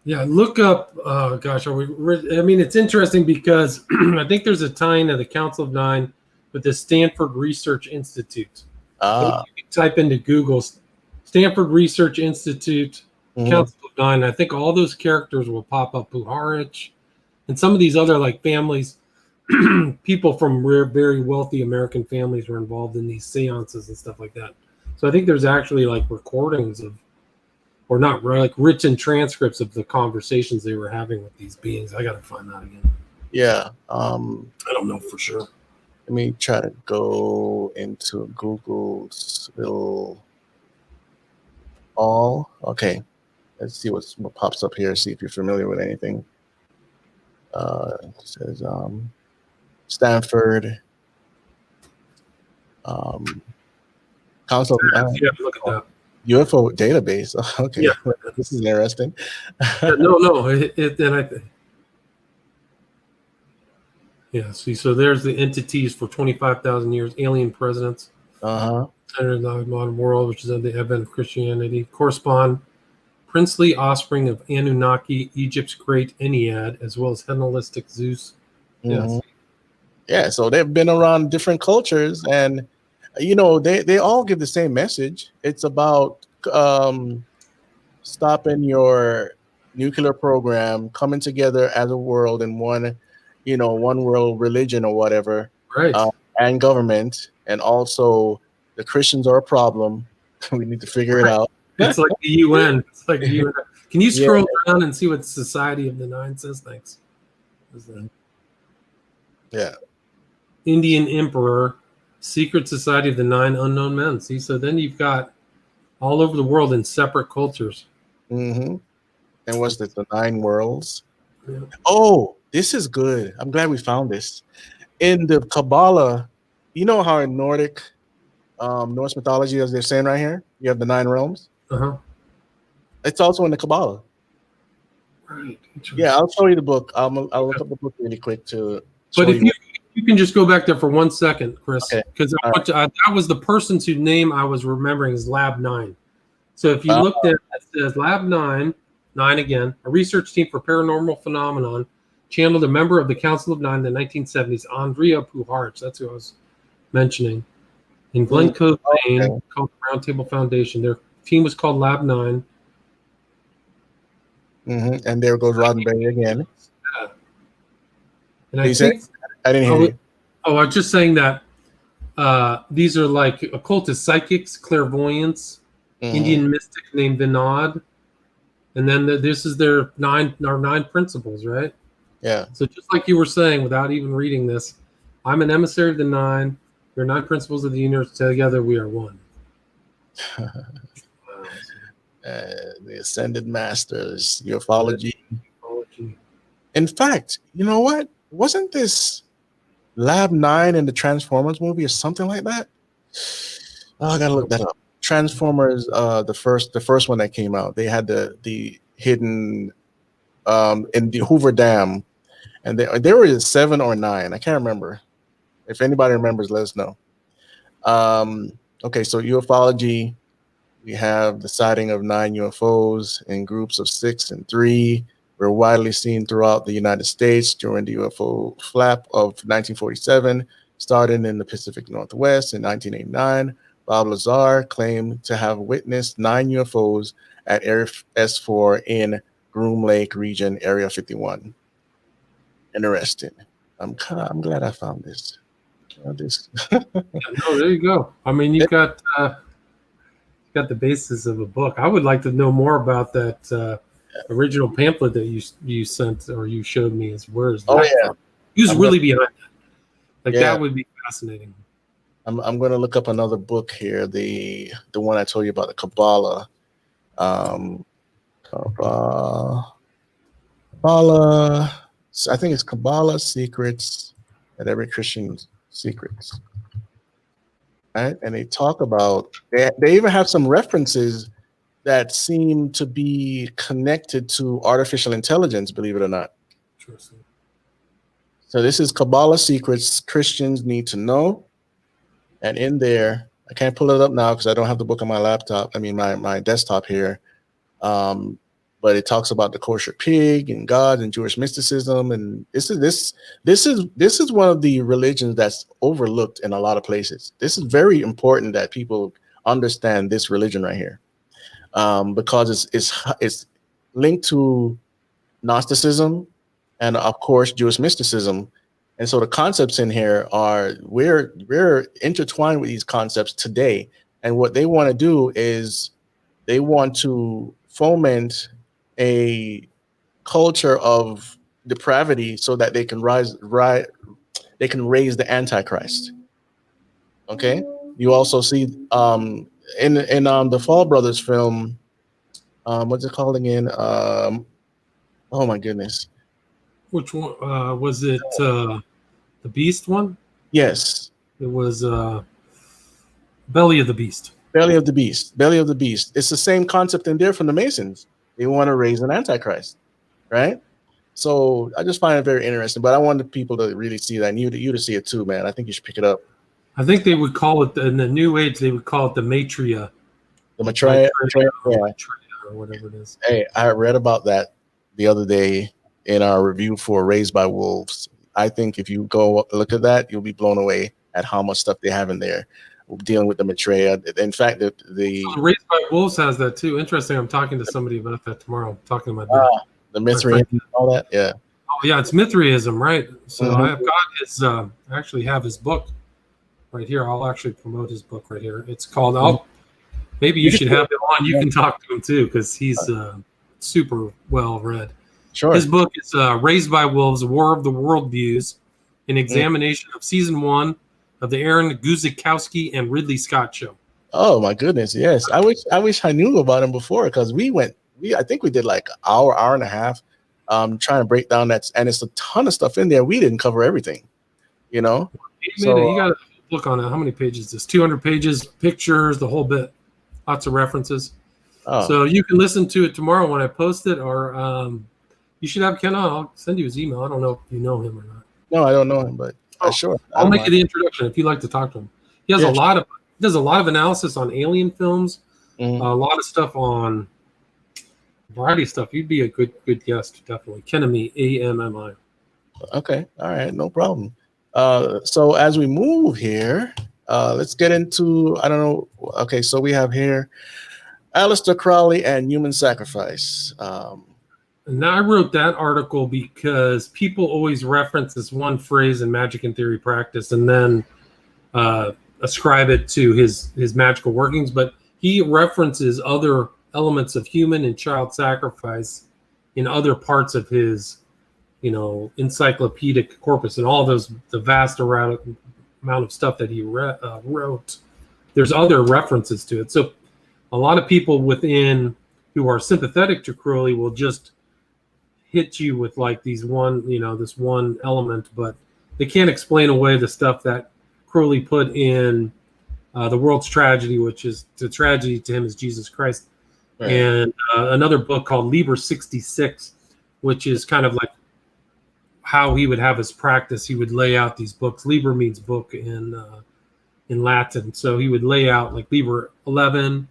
Yeah, look up. Gosh, I mean, it's interesting because I think there's a tie-in to the Council of Nine with the Stanford Research Institute. So you can type into Google Stanford Research Institute, Council of Nine. I think all those characters will pop up. Puharich and some of these other like families, people from very wealthy American families were involved in these seances and stuff like that. So I think there's actually like recordings of, or not like written transcripts of the conversations they were having with these beings. I got to find that again. Yeah. I don't know for sure. Let me try to go into Google's little all. Okay. Let's see what pops up here. See if you're familiar with anything. It says Stanford. Council. Yeah, look at that. UFO database. Okay. Yeah. This is interesting. No. Yeah, see, so there's the entities for 25,000 years, alien presidents. Centered in the modern world, which is at the advent of Christianity, correspond princely offspring of Anunnaki, Egypt's great Ennead, as well as Hellenistic Zeus. Yes. Yeah, so they've been around different cultures, and you know they all give the same message. It's about stopping your nuclear program, coming together as a world in one world religion or whatever, right? And government, and also the Christians are a problem. We need to figure it out. It's like the UN. It's like the UN. Can you scroll down and see what Society of the Nine says? Thanks. Yeah. Indian Emperor, Secret Society of the Nine Unknown Men. See, so then you've got all over the world in separate cultures. And what's this? The Nine Worlds. Yeah. Oh, this is good. I'm glad we found this. In the Kabbalah, you know how in Nordic, Norse mythology, as they're saying right here, you have the 9 realms. It's also in the Kabbalah. Right. Yeah, I'll show you the book. I'll look up the book really quick to. But if you can just go back there for 1 second, Chris, because that was the person's whose name I was remembering is Lab 9. So if you looked at it, says Lab 9 again, a research team for paranormal phenomenon, channeled a member of the Council of Nine in the 1970s, Andrea Puharich. That's who I was mentioning. In Glen Cove, Maine, called the Roundtable Foundation. Their team was called Lab 9. And there goes Roddenberry again. Yeah. And I think I didn't hear you. Oh, I was just saying that these are like occultist psychics, clairvoyants, Indian mystic named Vinod, and then this is our nine principles, right? Yeah. So just like you were saying, without even reading this, I'm an emissary of the 9. There are 9 principles of the universe. Together, we are one. The Ascended Masters, ufology. In fact, you know what? Wasn't this Lab 9 in the Transformers movie or something like that? Oh, I gotta look that up. Transformers, the first one that came out, they had the hidden in the Hoover Dam, and there were 7 or 9. I can't remember. If anybody remembers, let us know. Okay, so ufology, we have the sighting of 9 UFOs in groups of 6 and 3. Were widely seen throughout the United States during the UFO flap of 1947, starting in the Pacific Northwest in 1989. Bob Lazar claimed to have witnessed 9 UFOs at Area S4 in Groom Lake region, Area 51. interesting. I'm glad I found this. No, there you go. I mean, you got the basis of a book. I would like to know more about that original pamphlet that you sent or you showed me. Where's that from? Who's really behind that? That would be fascinating. I'm going to look up another book here. The one I told you about, the Kabbalah. Kabbalah. I think it's Kabbalah Secrets and Every Christian's Secrets. Right? And they talk about, they even have some references that seem to be connected to artificial intelligence, believe it or not. Interesting. So this is Kabbalah Secrets Christians Need to Know. And in there, I can't pull it up now because I don't have the book on my laptop. I mean, my desktop here. But it talks about the kosher pig and God and Jewish mysticism. And this is one of the religions that's overlooked in a lot of places. This is very important that people understand this religion right here, because it's linked to Gnosticism and, of course, Jewish mysticism. And so the concepts in here are, we're intertwined with these concepts today. And what they want to do is they want to foment a culture of depravity so that they can raise the Antichrist. Okay. You also see in the Fall Brothers film, what's it called again? Oh my goodness. Which one was it? The Beast one? Yes. It was Belly of the Beast. Belly of the Beast. Belly of the Beast. It's the same concept in there from the Masons. They want to raise an Antichrist, right? So I just find it very interesting. But I wanted people to really see that, and you to see it too, man. I think you should pick it up. I think they would call it, in the New Age, they would call it the Maitreya. The Maitreya, or whatever it is. Hey, I read about that the other day in our review for Raised by Wolves. I think if you go look at that, you'll be blown away at how much stuff they have in there dealing with the Maitreya. In fact, the Raised by Wolves has that too. Interesting. I'm talking to somebody about that tomorrow. I'm talking about the Mithraism and all that. Yeah. Oh yeah, it's Mithraism, right? So I've got his. I actually have his book right here. I'll actually promote his book right here. It's called. Maybe you should have him on. You can talk to him too, because he's super well read. Sure. His book is Raised by Wolves: War of the Worldviews, an examination of season 1 of the Aaron Guzikowski and Ridley Scott show. Oh my goodness, yes. I wish I knew about him before, because I think we did like an hour and a half trying to break down that, and it's a ton of stuff in there. We didn't cover everything, you know. You got a book on it. How many pages is this? 200 pages, pictures, the whole bit. Lots of references. Oh. So you can listen to it tomorrow when I post it, or you should have Ken on. I'll send you his email. I don't know if you know him or not. No, I don't know him, but sure. I'll make you the introduction if you'd like to talk to him. He has does a lot of analysis on alien films, a lot of stuff on a variety of stuff. You'd be a good guest, definitely. Kenami, AMMI. Okay, all right, no problem. So as we move here, let's get into, I don't know. Okay, so we have here Aleister Crowley and human sacrifice. And I wrote that article because people always reference this one phrase in Magic and Theory Practice and then ascribe it to his magical workings, but he references other elements of human and child sacrifice in other parts of his, encyclopedic corpus, and all those, the vast amount of stuff that he wrote. There's other references to it. So a lot of people who are sympathetic to Crowley will just hit you with like this one element, but they can't explain away the stuff that Crowley put in The World's Tragedy, which is the tragedy to him is Jesus Christ. Right. And another book called Liber 66, which is kind of like how he would have his practice. He would lay out these books. Liber means book in Latin. So he would lay out like Liber 11,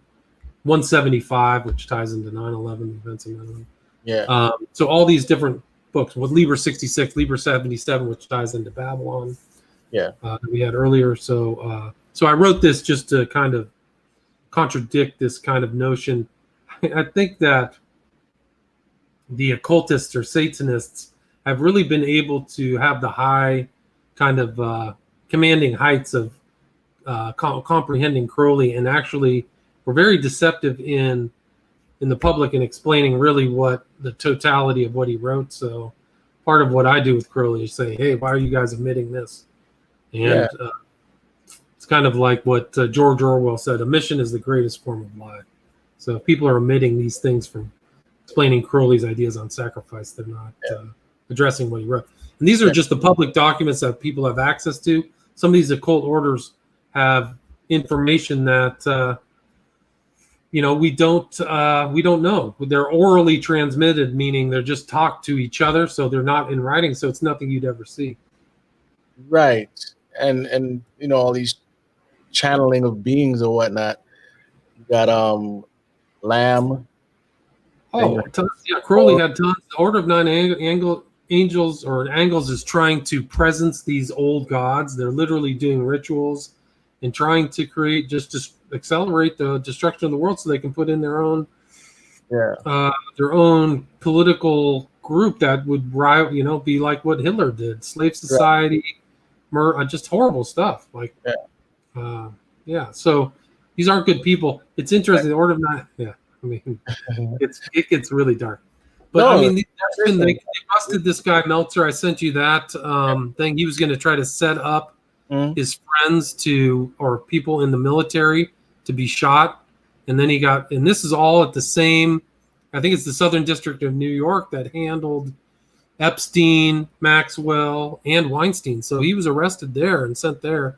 175, which ties into 9/11 events in 9/11. Yeah. So all these different books with Liber 66, Liber 77, which ties into Babylon. Yeah. That we had earlier. So I wrote this just to kind of contradict this kind of notion. I think that the occultists or Satanists have really been able to have the high kind of commanding heights of comprehending Crowley, and actually were very deceptive in the public in explaining really what the totality of what he wrote. So part of what I do with Crowley is say, hey, why are you guys omitting this? And it's kind of like what George Orwell said, omission is the greatest form of lie. So if people are omitting these things from explaining Crowley's ideas on sacrifice, they're not addressing what he wrote. And these are just the public documents that people have access to. Some of these occult orders have information that we don't know. They're orally transmitted, meaning they're just talked to each other, so they're not in writing, so it's nothing you'd ever see. Right. And all these channeling of beings or whatnot. You got Lamb. Crowley had tons. The Order of Nine Angels is trying to presence these old gods. They're literally doing rituals and trying to create just accelerate the destruction of the world, so they can put in their own political group that would be like what Hitler did, slave society, just horrible stuff. Like, so these aren't good people. It's interesting. The Order of Nine, I mean, it gets really dark. But they busted this guy Meltzer. I sent you that thing. He was going to try to set up his friends or people in the military to be shot, and then and this is all at the same, I think it's the Southern District of New York that handled Epstein, Maxwell, and Weinstein. So he was arrested there and sent there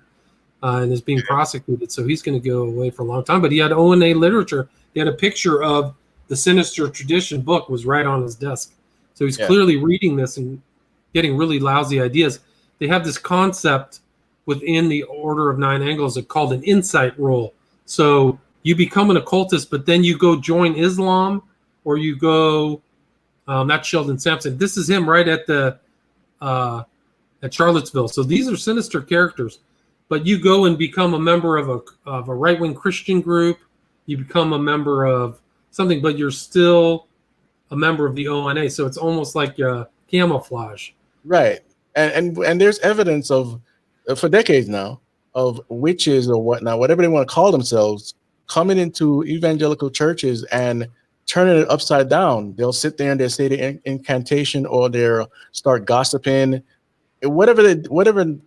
and is being prosecuted. So he's going to go away for a long time. But he had O&A literature. He had a picture of the Sinister Tradition book was right on his desk. So he's clearly reading this and getting really lousy ideas. They have this concept within the Order of Nine Angles called an insight role. So you become an occultist, but then you go join Islam, or you go, not Sheldon Sampson. This is him right at Charlottesville. So these are sinister characters, but you go and become a member of a right-wing Christian group. You become a member of something, but you're still a member of the ONA. So it's almost like camouflage. Right. And there's evidence of, for decades now, of witches or whatnot, whatever they want to call themselves, coming into evangelical churches and turning it upside down. They'll sit there and they'll say the incantation, or they'll start gossiping, whatever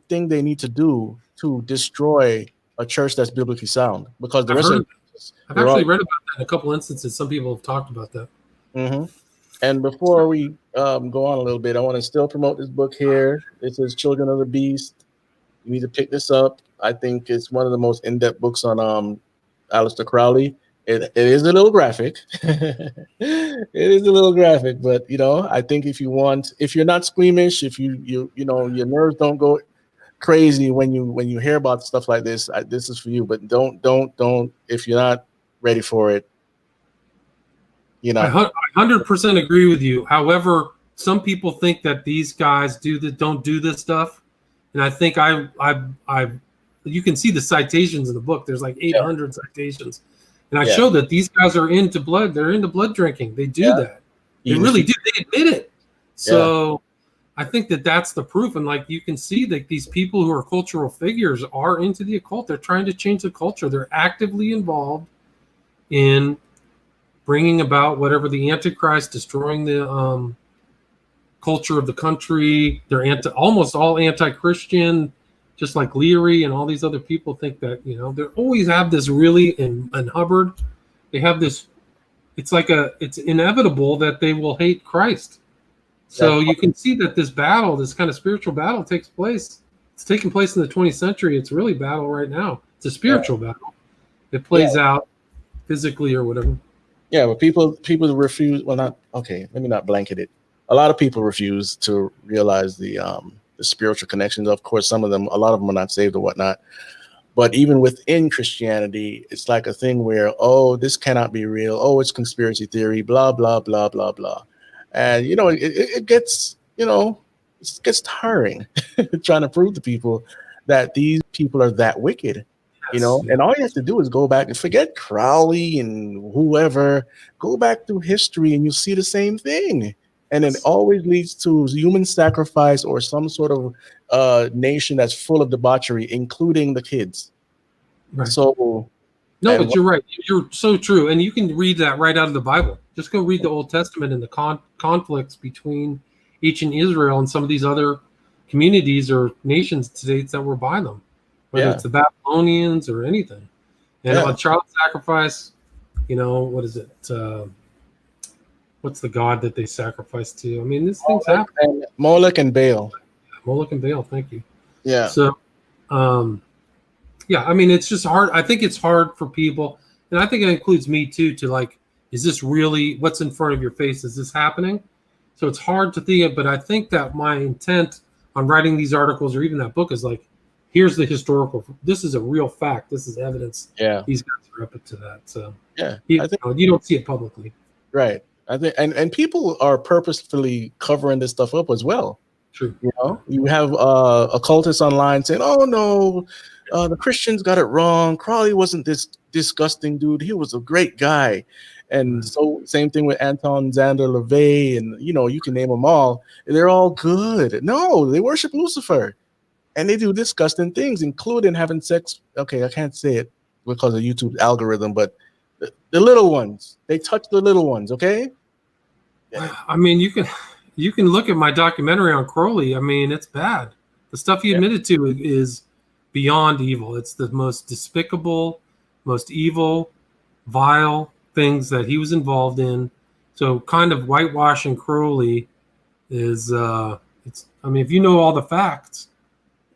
thing they need to do to destroy a church that's biblically sound. Because I've actually read about that in a couple instances. Some people have talked about that. Mm-hmm. And before we go on a little bit, I want to still promote this book here. This is Children of the Beast. You need to pick this up. I think it's one of the most in-depth books on Aleister Crowley. It is a little graphic. It is a little graphic, but I think if you're not squeamish, if your nerves don't go crazy when you hear about stuff like this, this is for you. But don't if you're not ready for it. I 100% agree with you. However, some people think that these guys don't do this stuff, and I think you can see the citations in the book. There's like 800 citations, and I show that these guys are into blood. They're into blood drinking. They do that. They really do. They admit it. So I think that's the proof. And like you can see that these people who are cultural figures are into the occult. They're trying to change the culture. They're actively involved in bringing about whatever the Antichrist, destroying the culture of the country. They're almost all anti-Christian, just like Leary and all these other people think that, they always have this really, and Hubbard, they have this, it's inevitable that they will hate Christ. So you can see that this battle, this kind of spiritual battle takes place. It's taking place in the 20th century. It's really battle right now. It's a spiritual battle. It plays out physically or whatever. Yeah, but people refuse. Well, let me not blanket it. A lot of people refuse to realize the spiritual connections. Of course, a lot of them are not saved or whatnot. But even within Christianity, it's like a thing where, this cannot be real. It's conspiracy theory, blah, blah, blah, blah, blah. And, it gets tiring trying to prove to people that these people are that wicked. And all you have to do is go back and forget Crowley and whoever. Go back through history and you'll see the same thing. And it always leads to human sacrifice or some sort of nation that's full of debauchery, including the kids. Right. So, no, but you're right. You're so true, and you can read that right out of the Bible. Just go read the Old Testament and the conflicts between ancient Israel and some of these other communities or nations states that were by them, whether it's the Babylonians or anything. And on child sacrifice, what is it? What's the god that they sacrifice to? I mean, these things happen. Moloch and Baal. Moloch and Baal. Thank you. Yeah. So, I mean, it's just hard. I think it's hard for people, and I think it includes me too, to like, is this really what's in front of your face? Is this happening? So it's hard to think of, but I think that my intent on writing these articles or even that book is like, here's the historical. This is a real fact. This is evidence. Yeah. These guys are up to that. So yeah, I think you don't see it publicly. Right. I think, and people are purposefully covering this stuff up as well. True. You have occultists online saying, "Oh no, the Christians got it wrong. Crowley wasn't this disgusting dude. He was a great guy." And so same thing with Anton Xander LaVey, and you can name them all. They're all good. No, they worship Lucifer, and they do disgusting things, including having sex. Okay, I can't say it because of YouTube algorithm, but the little ones, they touch the little ones. Okay. I mean, you can look at my documentary on Crowley. I mean, it's bad. The stuff he admitted to is beyond evil. It's the most despicable, most evil, vile things that he was involved in. So kind of whitewashing Crowley is it's. I mean, if you know all the facts,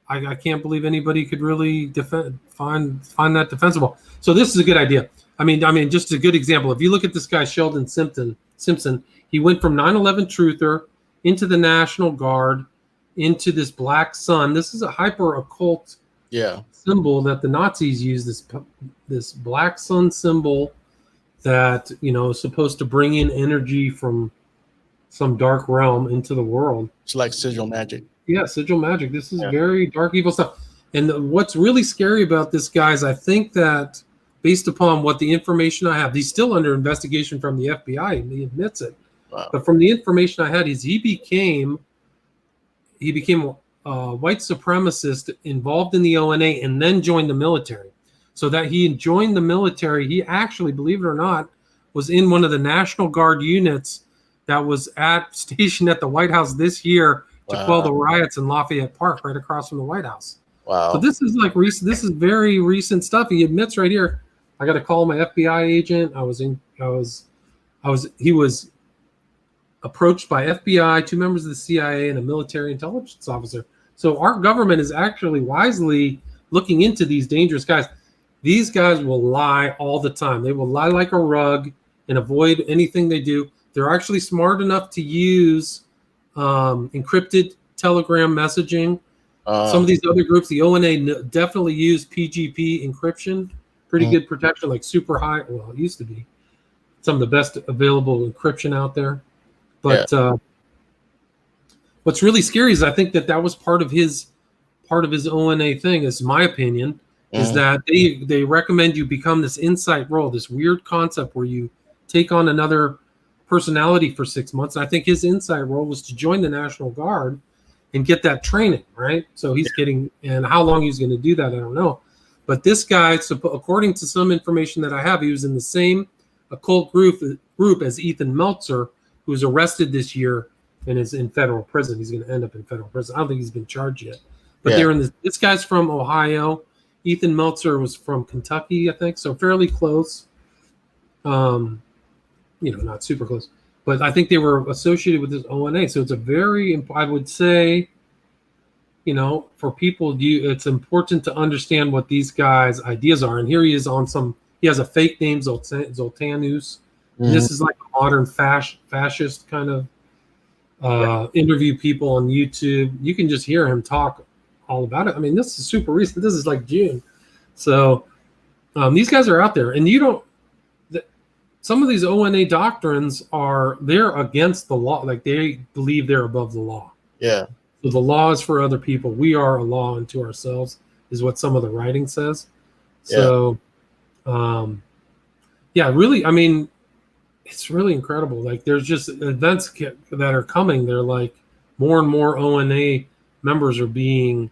I can't believe anybody could really find that defensible. So this is a good idea. I mean, just a good example. If you look at this guy Sheldon Simpson, he went from 9/11 truther into the National Guard, into this black sun. This is a hyper occult symbol that the Nazis used. This black sun symbol that is supposed to bring in energy from some dark realm into the world. It's like sigil magic. Yeah, sigil magic. This is very dark, evil stuff. And what's really scary about this guy is I think that based upon what the information I have, he's still under investigation from the FBI, and he admits it. Wow. But from the information I had, he became a white supremacist involved in the ONA and then joined the military. So that he joined the military, he actually, believe it or not, was in one of the National Guard units that was stationed at the White House this year to quell the riots in Lafayette Park, right across from the White House. Wow. So this is like recent. This is very recent stuff. He admits right here. I got to call my FBI agent. He was approached by FBI, 2 members of the CIA, and a military intelligence officer. So our government is actually wisely looking into these dangerous guys. These guys will lie all the time. They will lie like a rug and avoid anything they do. They're actually smart enough to use encrypted Telegram messaging. Some of these other groups, the ONA definitely use PGP encryption. Pretty good protection, like super high. Well, it used to be some of the best available encryption out there. But what's really scary is I think that was part of his ONA thing, is my opinion, is that they recommend you become this insight role, this weird concept where you take on another personality for 6 months. And I think his insight role was to join the National Guard and get that training, right? So he's getting, and how long he's going to do that, I don't know. But this guy, according to some information that I have, he was in the same occult group as Ethan Meltzer, who was arrested this year and is in federal prison. He's going to end up in federal prison. I don't think he's been charged yet. But they're in this guy's from Ohio. Ethan Meltzer was from Kentucky, I think, so fairly close. Not super close. But I think they were associated with this ONA. So it's a very, I would say, for people, it's important to understand what these guys' ideas are. And here he is he has a fake name, Zoltanus. This is like a modern fascist kind of interview people on YouTube. You can just hear him talk all about it. I mean, this is super recent. This is like June. So these guys are out there. And some of these ONA doctrines they're against the law. Like they believe they're above the law. Yeah. So the law is for other people. We are a law unto ourselves, is what some of the writing says. So, really, I mean, it's really incredible. Like there's just events that are coming. They're like more and more ONA members are being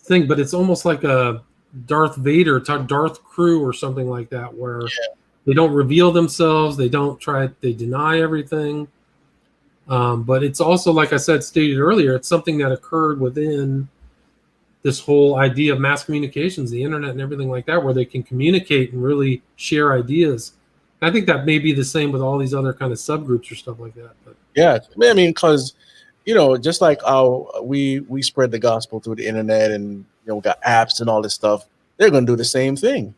thing, but it's almost like a Darth Vader, Darth crew or something like that, where they don't reveal themselves. They deny everything. But it's also, like I stated earlier, it's something that occurred within this whole idea of mass communications, the internet and everything like that, where they can communicate and really share ideas. I think that may be the same with all these other kind of subgroups or stuff like that. But yeah, I mean, because just like how we spread the gospel through the internet, and we got apps and all this stuff, they're going to do the same thing.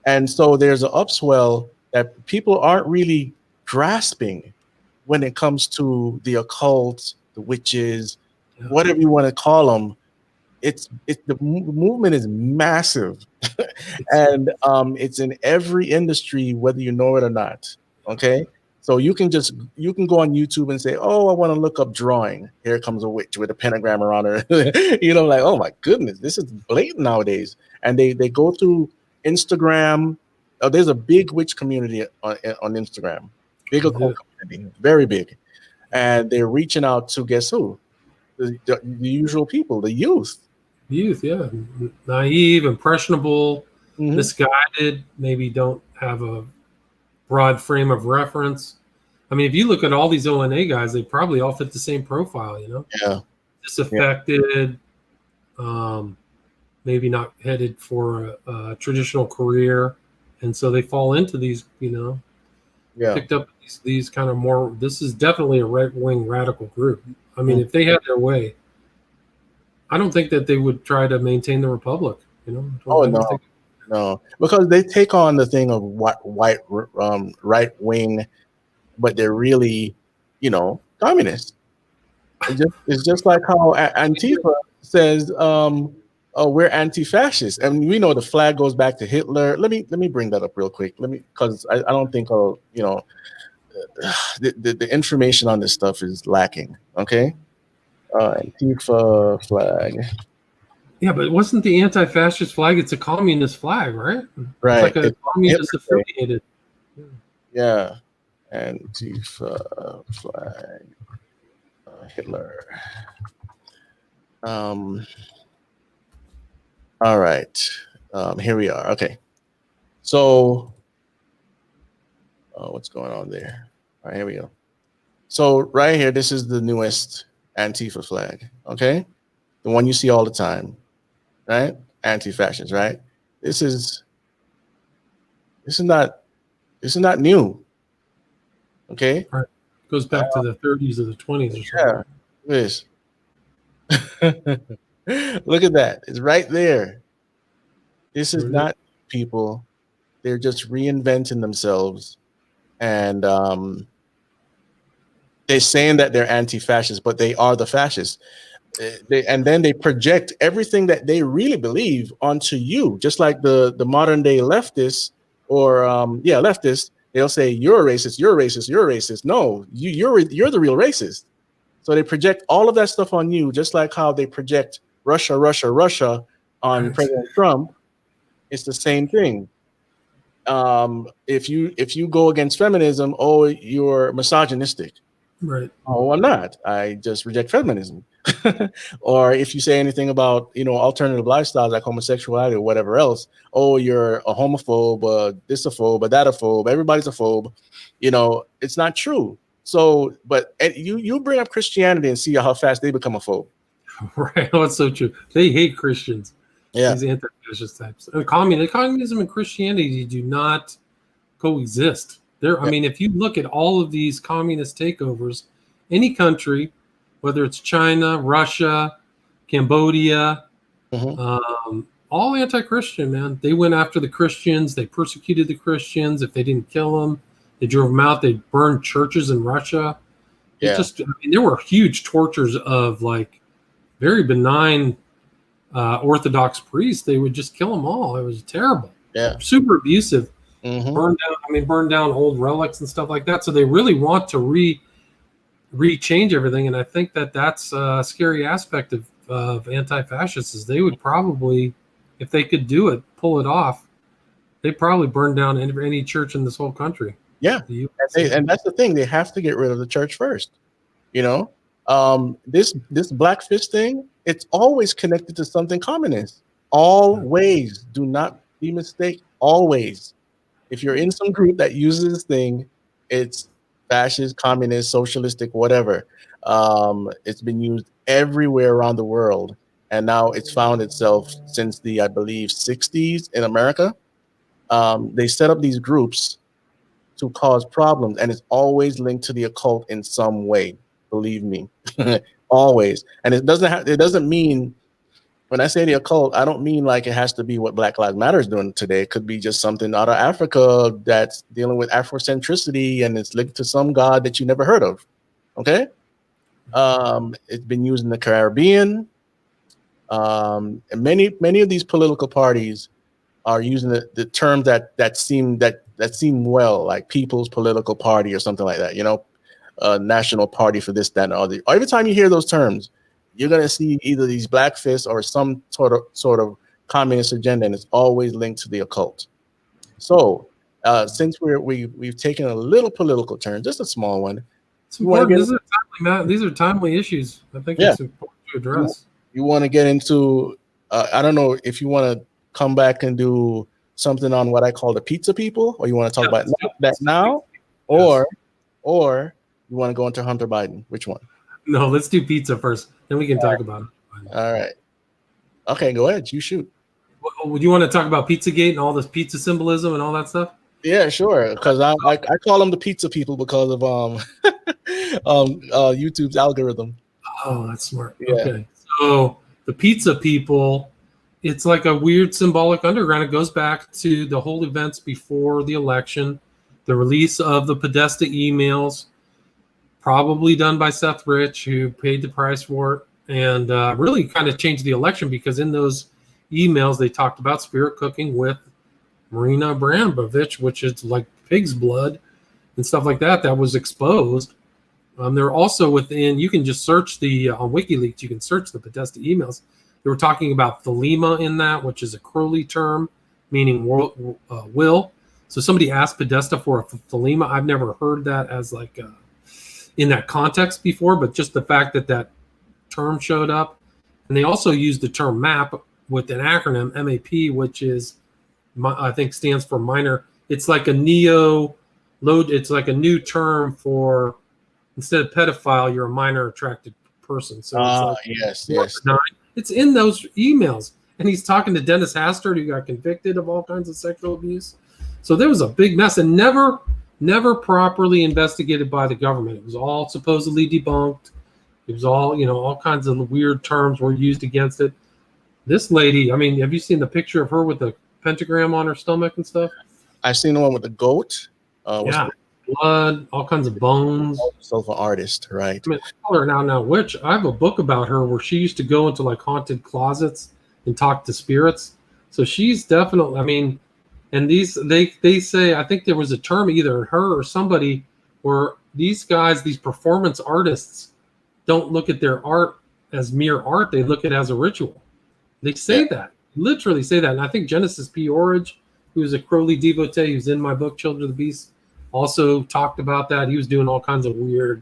And so there's an upswell that people aren't really grasping when it comes to the occult, the witches, whatever you want to call them. It's the movement is massive, and it's in every industry, whether you know it or not. Okay, so you can go on YouTube and say, "Oh, I want to look up drawing." Here comes a witch with a pentagram around her. Like, oh my goodness, this is blatant nowadays. And they go through Instagram. There's a big witch community on Instagram, big occult community, very big, and they're reaching out to guess who? The usual people, the youth. Youth, yeah, naive, impressionable, misguided, maybe don't have a broad frame of reference. I mean, if you look at all these ONA guys, they probably all fit the same profile, Yeah. Disaffected, maybe not headed for a traditional career, and so they fall into these, picked up these kind of more. This is definitely a right-wing radical group. I mean, if they had their way, I don't think that they would try to maintain the republic. Oh no, because they take on the thing of white right wing, but they're really, communist. It's just like how Antifa says, "Oh, we're anti-fascist," and we know the flag goes back to Hitler. Let me bring that up real quick. Because I don't think the information on this stuff is lacking. Okay. Antifa flag. Yeah, but wasn't the anti-fascist flag? It's a communist flag, right? Right. It's like a communist affiliated. Yeah. Antifa flag. Hitler. All right. Here we are. Okay. So, what's going on there? All right, here we go. So right here, this is the newest Antifa flag, okay? The one you see all the time, right? Anti-fascist, right? This is not new, okay? Right. Goes back to the 30s or the 20s or something. Yeah, look at that. It's right there. This is not people. They're just reinventing themselves, and they're saying that they're anti-fascist, but they are the fascists. And then they project everything that they really believe onto you, just like the modern day leftists or leftists. They'll say you're a racist, you're a racist, you're a racist. No, you're the real racist. So they project all of that stuff on you, just like how they project Russia on President Trump. It's the same thing. If you go against feminism, oh, you're misogynistic. Right. Oh, I'm not. I just reject feminism. Or if you say anything about, alternative lifestyles like homosexuality or whatever else, oh, you're a homophobe, a this-a-phobe, a that-a-phobe, everybody's a phobe. It's not true. So, but you bring up Christianity and see how fast they become a phobe. Right. That's so true. They hate Christians. Yeah. These anti-fascist types. Communism and Christianity do not coexist. I mean, if you look at all of these communist takeovers, any country, whether it's China, Russia, Cambodia, all anti-Christian, man. They went after the Christians. They persecuted the Christians. If they didn't kill them, they drove them out. They burned churches in Russia. There were huge tortures of like very benign Orthodox priests. They would just kill them all. It was terrible. Yeah. Super abusive. Burn down old relics and stuff like that. So they really want to rechange everything, and I think that's a scary aspect of anti-fascists. Is they would probably, if they could do it, pull it off, they'd probably burn down any church in this whole country. Yeah, and that's the thing. They have to get rid of the church first. You know, this Black Fist thing, it's always connected to something communist. Always. Do not be mistaken. Always. If you're in some group that uses this thing, it's fascist, communist, socialistic, whatever. It's been used everywhere around the world, and now it's found itself since the, I believe, 60s in America. They set up these groups to cause problems, and it's always linked to the occult in some way. Believe me, always. And it doesn't mean, when I say the occult, I don't mean like it has to be what Black Lives Matter is doing today. It could be just something out of Africa that's dealing with Afrocentricity, and it's linked to some god that you never heard of. Okay, it's been used in the Caribbean. And many of these political parties are using the terms that seem well, like People's Political Party or something like that. You know, National Party for this, that, and other. Every time you hear those terms, you're gonna see either these Black Fists or some sort of communist agenda, and it's always linked to the occult. So, since we've taken a little political turn, just a small one. These are timely issues. I think it's important to address. You want to get into? I don't know if you want to come back and do something on what I call the pizza people, or you want to talk about that now, or you want to go into Hunter Biden? Which one? No, let's do pizza first. Then we can talk about it. All right. Okay, go ahead. You shoot. Would you want to talk about Pizzagate and all this pizza symbolism and all that stuff? Yeah, sure. Because I call them the pizza people because of YouTube's algorithm. Oh, that's smart. Yeah. Okay. So the pizza people, it's like a weird symbolic underground. It goes back to the whole events before the election, the release of the Podesta emails, probably done by Seth Rich, who paid the price for it, and really kind of changed the election, because in those emails they talked about spirit cooking with Marina Abramovich, which is like pig's blood and stuff like that. That was exposed. They're also within. You can just search on WikiLeaks. You can search the Podesta emails. They were talking about thelema in that, which is a Crowley term meaning will. So somebody asked Podesta for a thelema. I've never heard that as like in that context before, but just the fact that term showed up. And they also used the term MAP with an acronym, MAP, which is, I think, stands for minor. It's like it's like a new term for, instead of pedophile, you're a minor attracted person. So it's yes. It's in those emails. And he's talking to Dennis Hastert, who got convicted of all kinds of sexual abuse. So there was a big mess, and never properly investigated by the government. It was all supposedly debunked. It was all, all kinds of weird terms were used against it. This lady, I mean, have you seen the picture of her with the pentagram on her stomach and stuff? I've seen the one with the goat. Blood, all kinds of bones. Self an artist, right? I mean, I call her now witch. I have a book about her where she used to go into like haunted closets and talk to spirits. So she's definitely, I mean, and they say, I think there was a term, either her or somebody, where these guys, these performance artists, don't look at their art as mere art. They look at it as a ritual. They say that, literally say that. And I think Genesis P. Orridge, who's a Crowley devotee, who's in my book, Children of the Beast, also talked about that. He was doing all kinds of weird,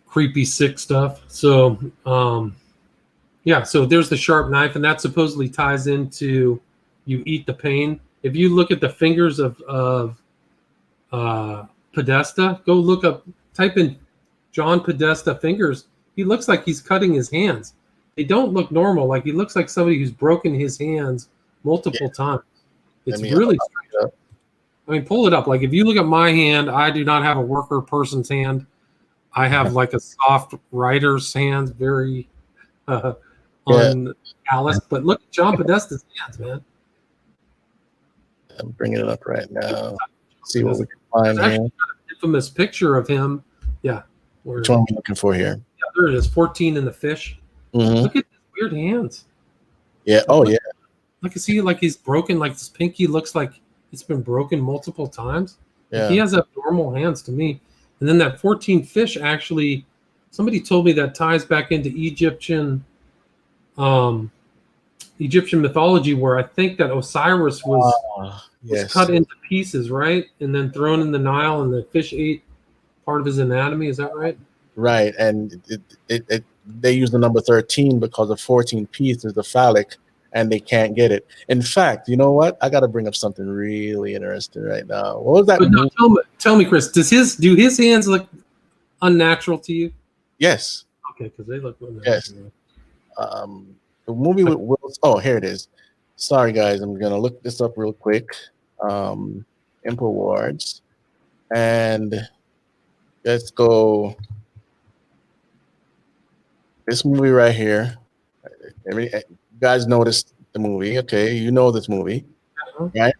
creepy, sick stuff. So, so there's the sharp knife, and that supposedly ties into you eat the pain. If you look at the fingers of Podesta, go look up, type in John Podesta fingers. He looks like he's cutting his hands. They don't look normal. Like he looks like somebody who's broken his hands multiple times. It's really strange. I mean, pull it up. Like if you look at my hand, I do not have a worker person's hand. I have like a soft writer's hands, very uncalloused. But look at John Podesta's hands, man. I'm bringing it up right now. See what we can find here. An infamous picture of him. Yeah. Which one am I looking for here? Yeah, there it is. 14 in the fish. Mm-hmm. Look at his weird hands. Yeah. Oh, yeah. Look, see, like he's broken. Like his pinky looks like it's been broken multiple times. Yeah. Like he has abnormal hands to me. And then that 14 fish, actually, somebody told me that ties back into Egyptian Egyptian mythology where I think that Osiris was cut into pieces, right? And then thrown in the Nile, and the fish ate part of his anatomy. Is that right? Right. And they use the number 13 because the 14th piece is the phallic, and they can't get it. In fact, you know what? I got to bring up something really interesting right now. What was that? But no, tell me, Chris, do his hands look unnatural to you? Yes. Okay, because they look unnatural. Yes. The movie with Will. Oh, here it is. Sorry, guys. I'm gonna look this up real quick. InfoWards, and let's go. This movie right here. You guys noticed the movie, okay? You know this movie, right?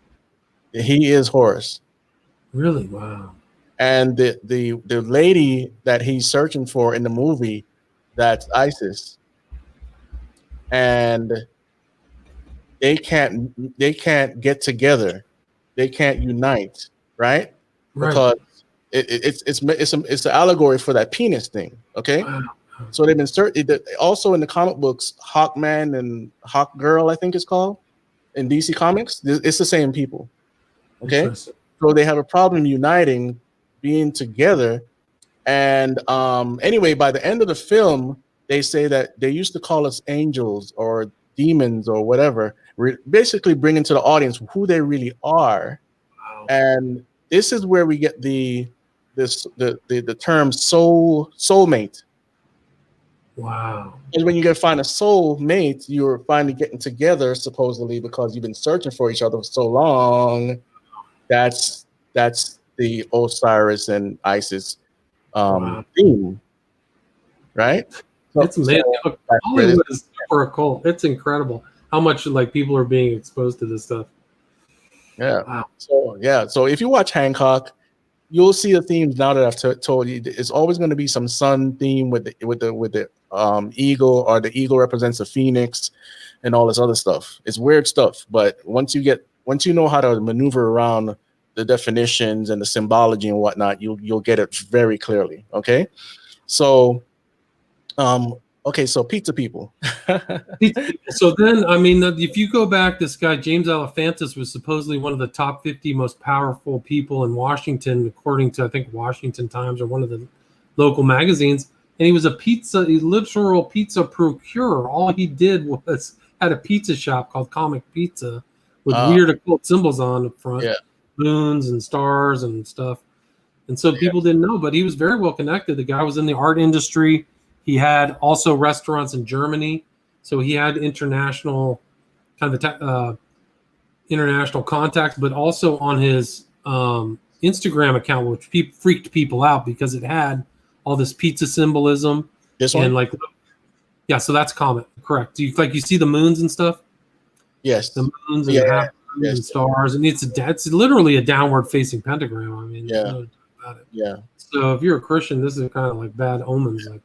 He is Horus. Really? Wow. And the lady that he's searching for in the movie, that's Isis. And they can't get together. They can't unite, right? Because it's an allegory for that penis thing, okay? Wow. So they've been also in the comic books, Hawkman and Hawk Girl, I think it's called, in DC Comics. It's the same people, okay? So they have a problem uniting, being together, and anyway, by the end of the film, they say that they used to call us angels or demons or whatever, basically bringing to the audience who they really are. Wow. And this is where we get the term soulmate. Wow. And when you go find a soulmate, you're finally getting together, supposedly, because you've been searching for each other for so long. That's the Osiris and Isis theme, right? So, it's amazing. Hollywood is super occult. It's incredible how much like people are being exposed to this stuff. Yeah. Wow. So if you watch Hancock, you'll see the themes now that I've told you. It's always going to be some sun theme with the eagle, or the eagle represents a phoenix, and all this other stuff. It's weird stuff, but once you know how to maneuver around the definitions and the symbology and whatnot, you'll get it very clearly. Okay, so so pizza people. So then, I mean, if you go back, this guy James Alefantis was supposedly one of the top 50 most powerful people in Washington, according to I think Washington Times or one of the local magazines. And he was a literal pizza procurer. All he did was had a pizza shop called Comic Pizza with weird occult symbols on the front, moons and stars and stuff. And so people didn't know, but he was very well connected. The guy was in the art industry. He had also restaurants in Germany, so he had international international contacts. But also on his Instagram account, which freaked people out because it had all this pizza symbolism. This one, so that's Comet, correct? You see the moons and stuff. Yes, the moons and half moons and stars, and it's literally a downward facing pentagram. I mean, no doubt about it. Yeah. So if you're a Christian, this is kind of like bad omens, like.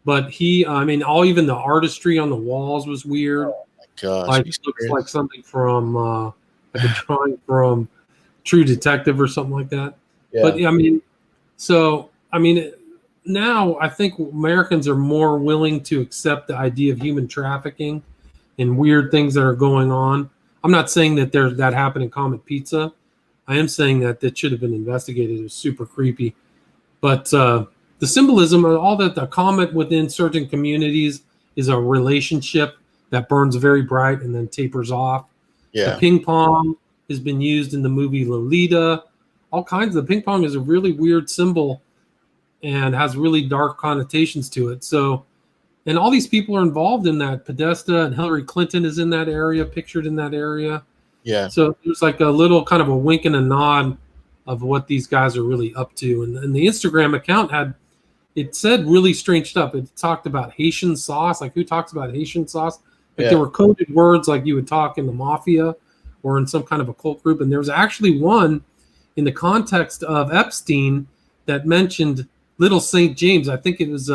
But even the artistry on the walls was weird. Oh my gosh! Like it looks like something from like a drawing from True Detective or something like that. Yeah. But now I think Americans are more willing to accept the idea of human trafficking and weird things that are going on. I'm not saying that that happened in Comet Pizza. I am saying that should have been investigated. It was super creepy. But the symbolism of all that, the comet within certain communities is a relationship that burns very bright and then tapers off. Yeah. The ping pong has been used in the movie Lolita. All kinds of ping pong is a really weird symbol and has really dark connotations to it. So, and all these people are involved in that. Podesta and Hillary Clinton is in that area, pictured in that area. Yeah. So there's like a little kind of a wink and a nod of what these guys are really up to. And the Instagram account it said really strange stuff. It talked about Haitian sauce. Like, who talks about Haitian sauce? Like, there were coded words like you would talk in the mafia or in some kind of occult group. And there was actually one in the context of Epstein that mentioned Little St. James. I think it was,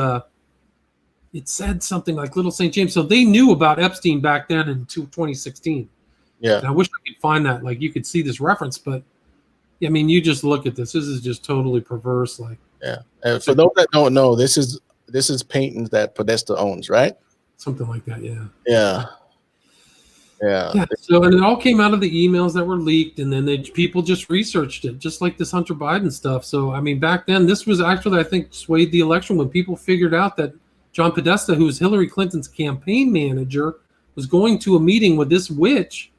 it said something like Little St. James. So they knew about Epstein back then in 2016. Yeah. And I wish I could find that. Like, you could see this reference, but I mean, you just look at this. This is just totally perverse. Like, yeah. And for those that don't know, this is paintings that Podesta owns, right? Something like that, yeah. Yeah. Yeah. Yeah. So, and it all came out of the emails that were leaked, and then people just researched it, just like this Hunter Biden stuff. So, I mean, back then, this was actually, I think, swayed the election when people figured out that John Podesta, who was Hillary Clinton's campaign manager, was going to a meeting with this witch.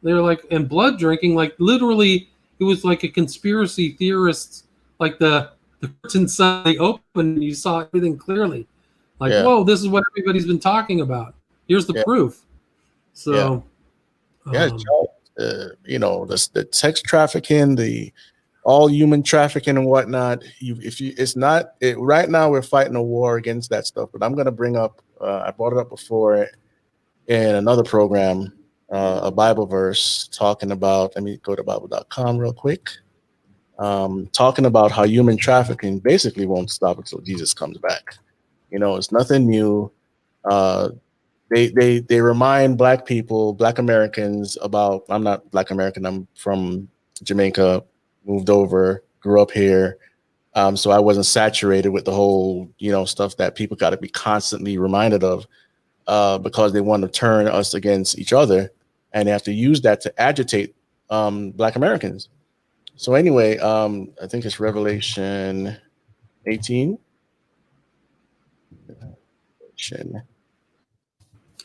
They were like, and blood drinking, like literally, it was like a conspiracy theorist, like the curtain suddenly opened, and you saw everything clearly. Like, Yeah. whoa, this is what everybody's been talking about. Here's the proof. So, you know, the sex trafficking, all human trafficking and whatnot. Right now we're fighting a war against that stuff. But I'm going to bring up, I brought it up before in another program, a Bible verse talking about, let me go to Bible.com real quick. Talking about how human trafficking basically won't stop until Jesus comes back. You know, it's nothing new. They remind Black people, Black Americans about, I'm not Black American, I'm from Jamaica, moved over, grew up here. So I wasn't saturated with the whole, you know, stuff that people got to be constantly reminded of because they want to turn us against each other, and they have to use that to agitate Black Americans. So anyway, I think it's Revelation 18.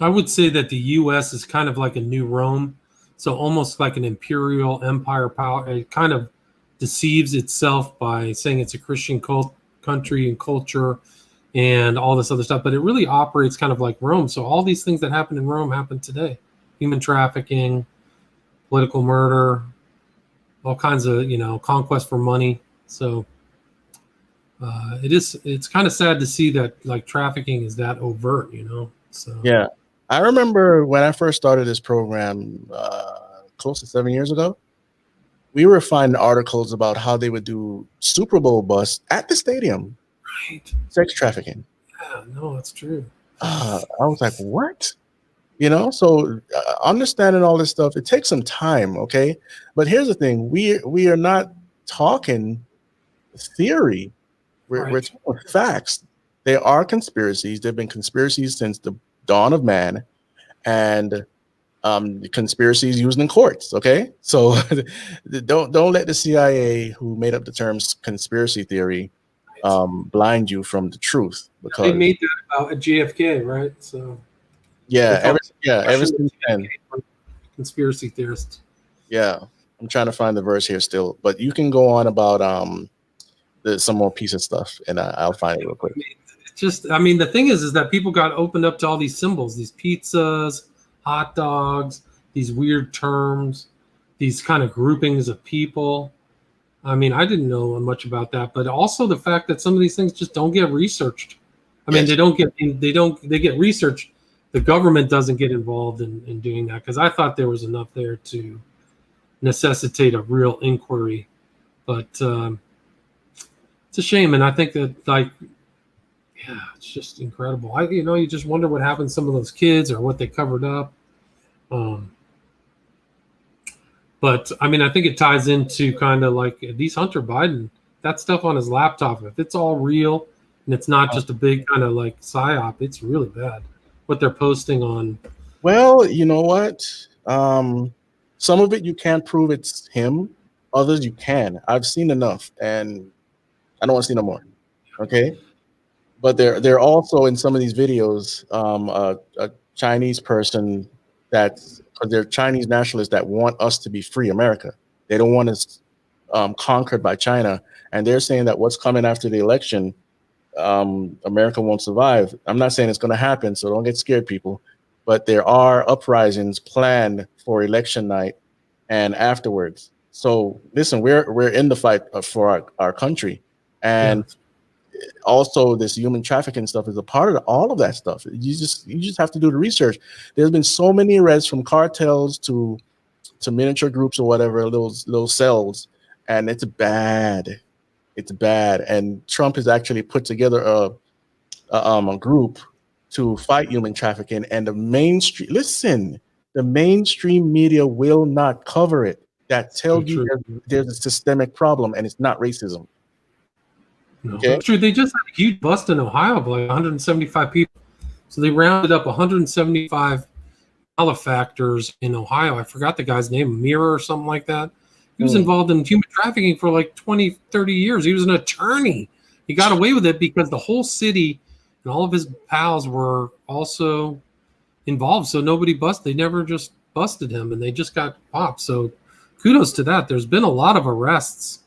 I would say that the U.S. is kind of like a new Rome, so almost like an imperial empire power. It kind of deceives itself by saying it's a Christian country and culture and all this other stuff, but it really operates kind of like Rome. So all these things that happened in Rome happen today: human trafficking, political murder, all kinds of, you know, conquest for money. So it's kind of sad to see that like trafficking is that overt, you know. So yeah. I remember when I first started this program close to 7 years ago, we were finding articles about how they would do Super Bowl busts at the stadium. Right. Sex trafficking. Yeah, no, that's true. I was like, what? You know, so understanding all this stuff, it takes some time, okay? But here's the thing. We are not talking theory. We're talking facts. There are conspiracies. There have been conspiracies since the dawn of man, and conspiracies used in courts. Okay, so don't let the CIA, who made up the terms conspiracy theory, blind you from the truth, because they made that about JFK, right? So ever since then, conspiracy theorists. Yeah, I'm trying to find the verse here still, but you can go on about some more piece of stuff, and I'll find it real quick. I mean, the thing is that people got opened up to all these symbols, these pizzas, hot dogs, these weird terms, these kind of groupings of people. I mean, I didn't know much about that, but also the fact that some of these things just don't get researched. I mean, they get researched. The government doesn't get involved in doing that, because I thought there was enough there to necessitate a real inquiry. But it's a shame, and I think that, like, yeah, it's just incredible. You just wonder what happened to some of those kids or what they covered up. But I mean, I think it ties into kind of like these Hunter Biden, that stuff on his laptop. If it's all real and it's not just a big kind of like psyop, it's really bad what they're posting on. Well, you know what? Some of it you can't prove it's him. Others you can. I've seen enough, and I don't want to see no more. Okay. But they're also in some of these videos, a Chinese person because they're Chinese nationalists that want us to be free America. They don't want us conquered by China, and they're saying that what's coming after the election, America won't survive. I'm not saying it's going to happen, so don't get scared, people. But there are uprisings planned for election night and afterwards. So listen, we're in the fight for our country, and also this human trafficking stuff is a part of all of that stuff. You just have to do the research. There's been so many arrests, from cartels to miniature groups or whatever, little cells, and it's bad. It's bad. And Trump has actually put together a group to fight human trafficking, and the mainstream media will not cover it. That tells you there's a systemic problem, and it's not racism. No, okay. That's true. They just had a huge bust in Ohio of like 175 people. So they rounded up 175 malefactors in Ohio. I forgot the guy's name, Mirror or something like that. He was involved in human trafficking for like 20, 30 years. He was an attorney. He got away with it because the whole city and all of his pals were also involved. So nobody busted. They never just busted him, and they just got popped. So kudos to that. There's been a lot of arrests.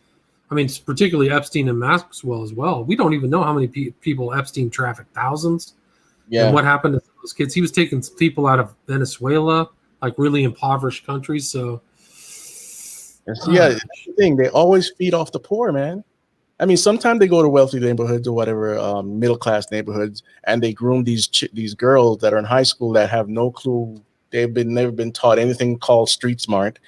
I mean, particularly Epstein and Maxwell as well. We don't even know how many people Epstein trafficked, thousands. Yeah. And what happened to those kids? He was taking people out of Venezuela, like really impoverished countries. So, yeah, that's the thing. They always feed off the poor, man. I mean, sometimes they go to wealthy neighborhoods or whatever, middle class neighborhoods, and they groom these girls that are in high school that have no clue. They've never been taught anything called street smart,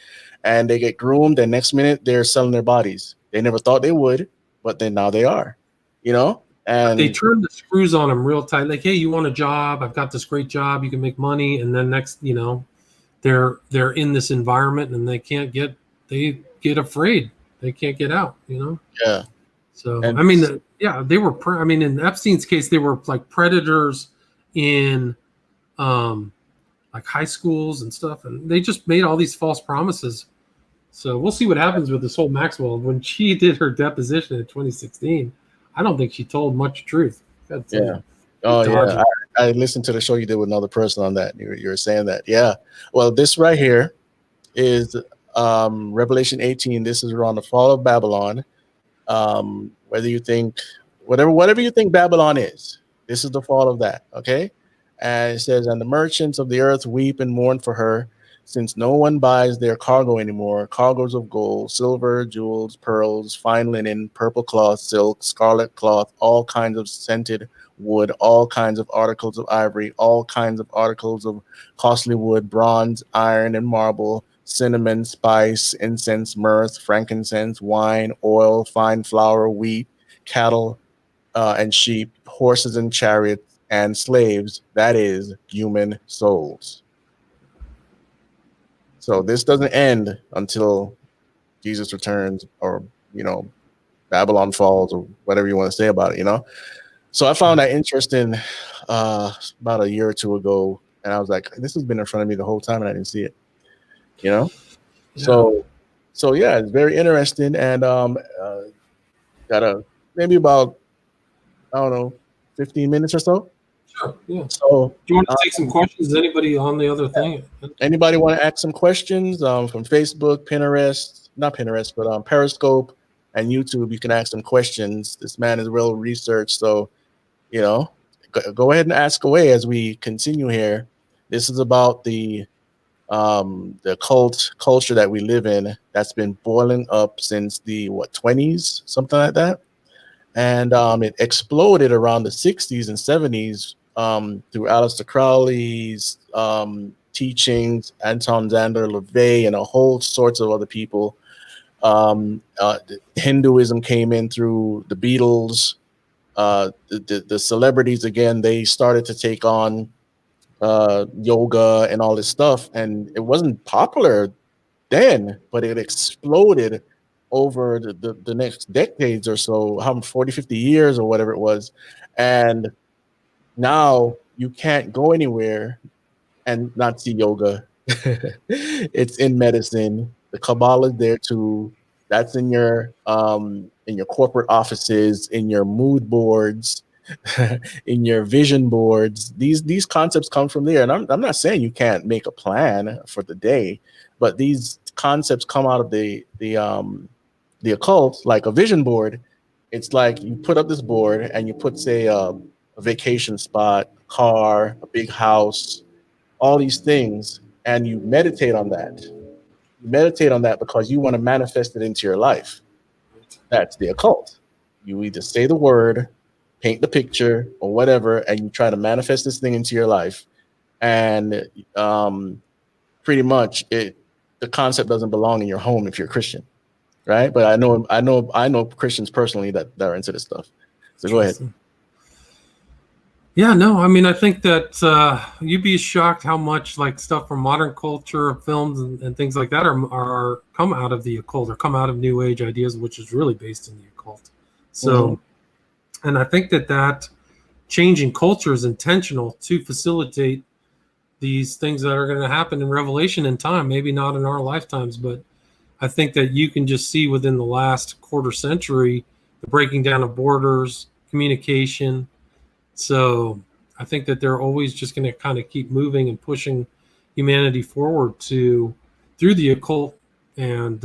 and they get groomed. And next minute, they're selling their bodies. They never thought they would, but then now they are, you know. And they turn the screws on them real tight. Like, hey, you want a job? I've got this great job. You can make money. And then next, you know, they're in this environment and they get afraid. They can't get out, you know? Yeah. So, I mean, yeah, they were, in Epstein's case, they were like predators in like high schools and stuff. And they just made all these false promises. So we'll see what happens with this whole Maxwell. When she did her deposition in 2016, I don't think she told much truth. Yeah. Oh, yeah. I listened to the show you did with another person on that. You were saying that. Yeah. Well, this right here is Revelation 18. This is around the fall of Babylon. Whether you think, whatever you think Babylon is, this is the fall of that. Okay. And it says, and the merchants of the earth weep and mourn for her, since no one buys their cargo anymore, cargoes of gold, silver, jewels, pearls, fine linen, purple cloth, silk, scarlet cloth, all kinds of scented wood, all kinds of articles of ivory, all kinds of articles of costly wood, bronze, iron, and marble, cinnamon, spice, incense, myrrh, frankincense, wine, oil, fine flour, wheat, cattle, and sheep, horses and chariots, and slaves, that is, human souls. So this doesn't end until Jesus returns, or, you know, Babylon falls, or whatever you want to say about it, you know? So I found that interesting about a year or two ago, and I was like, this has been in front of me the whole time and I didn't see it, you know? Yeah. So yeah, it's very interesting, and got maybe about, I don't know, 15 minutes or so. Sure. Yeah. So, do you want to take some questions? Is anybody on the other thing? Anybody want to ask some questions from Facebook, Pinterest, not Pinterest, but Periscope and YouTube? You can ask some questions. This man is well researched, so you know, go ahead and ask away as we continue here. This is about the cult culture that we live in that's been boiling up since the 20s, something like that, and it exploded around the 60s and 70s. Through Aleister Crowley's teachings, Anton Zander LaVey, and a whole sorts of other people. Hinduism came in through the Beatles. The celebrities, again, they started to take on yoga and all this stuff. And it wasn't popular then, but it exploded over the next decades or so, 40, 50 years or whatever it was. And now you can't go anywhere and not see yoga. It's in medicine. The Kabbalah is there too. That's in your corporate offices, in your mood boards, in your vision boards. These concepts come from there. And I'm not saying you can't make a plan for the day, but these concepts come out of the occult, like a vision board. It's like you put up this board and you put, say, a vacation spot, a car, a big house, all these things, and you meditate on that. You meditate on that because you want to manifest it into your life. That's the occult. You either say the word, paint the picture, or whatever, and you try to manifest this thing into your life. And pretty much the concept doesn't belong in your home if you're a Christian, right? But I know Christians personally that are into this stuff. So go ahead. Yeah, no, I mean, I think that you'd be shocked how much like stuff from modern culture, films, and things like that are come out of the occult, or come out of New Age ideas, which is really based in the occult. So, and I think that change in culture is intentional to facilitate these things that are going to happen in Revelation in time, maybe not in our lifetimes, but I think that you can just see within the last quarter century the breaking down of borders, communication. So I think that they're always just going to kind of keep moving and pushing humanity forward through the occult and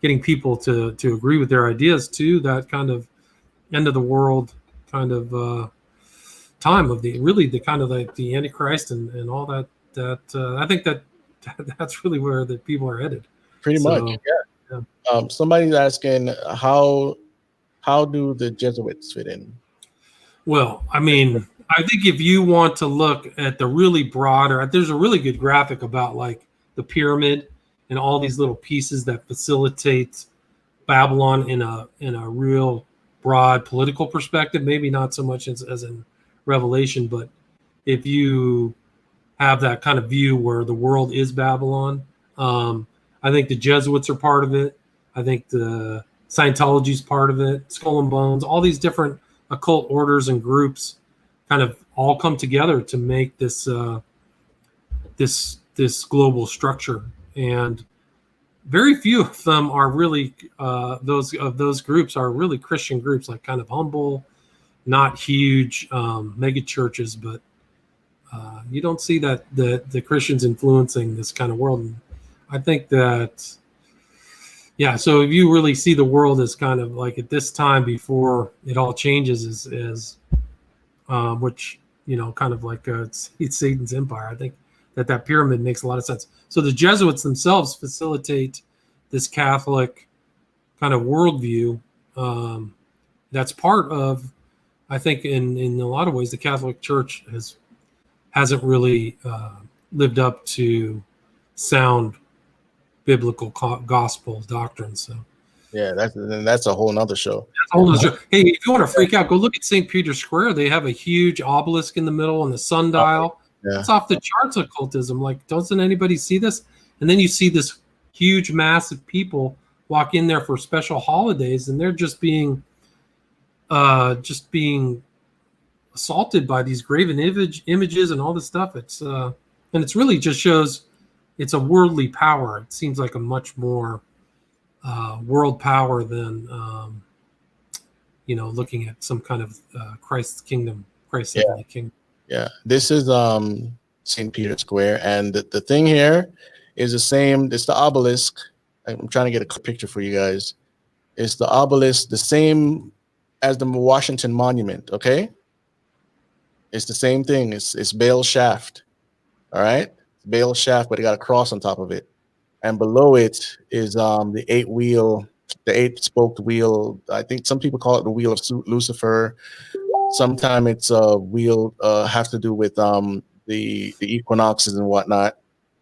getting people to agree with their ideas to that kind of end of the world kind of time of the kind of like the Antichrist and all that. I think that's really where the people are headed. Pretty much, yeah. Somebody's asking how do the Jesuits fit in? Well, I mean, I think if you want to look at the really broader, there's a really good graphic about like the pyramid and all these little pieces that facilitate Babylon in a real broad political perspective. Maybe not so much as in Revelation, but if you have that kind of view where the world is Babylon, I think the Jesuits are part of it. I think the Scientology is part of it. Skull and Bones, all these different occult orders and groups kind of all come together to make this this global structure. And very few of them are really those groups are really Christian groups, like kind of humble, not huge mega churches, but you don't see that the Christians influencing this kind of world. And I think that, yeah, so if you really see the world as kind of like at this time before it all changes is which, you know, kind of like it's Satan's empire. I think that pyramid makes a lot of sense. So the Jesuits themselves facilitate this Catholic kind of worldview. That's part of, I think, in a lot of ways, the Catholic Church hasn't really lived up to sound biblical gospel doctrine. So yeah, that's a whole nother show. Hey, if you want to freak out, go look at St. Peter's Square. They have a huge obelisk in the middle and the sundial. Yeah. It's off the charts, occultism. Like, doesn't anybody see this? And then you see this huge mass of people walk in there for special holidays, and they're just being assaulted by these graven images and all this stuff. It's and it's really just shows it's a worldly power. It seems like a much more world power than looking at some kind of Christ's kingdom, Christ's heavenly kingdom. Yeah, this is St. Peter's Square, and the thing here is the same. It's the obelisk. I'm trying to get a picture for you guys. It's the obelisk, the same as the Washington Monument. Okay, it's the same thing. It's Baal's shaft. All right, Baal's shaft, but it got a cross on top of it, and below it is the eight-spoked wheel. I think some people call it the wheel of Lucifer. Sometimes it's a wheel have to do with the equinoxes and whatnot,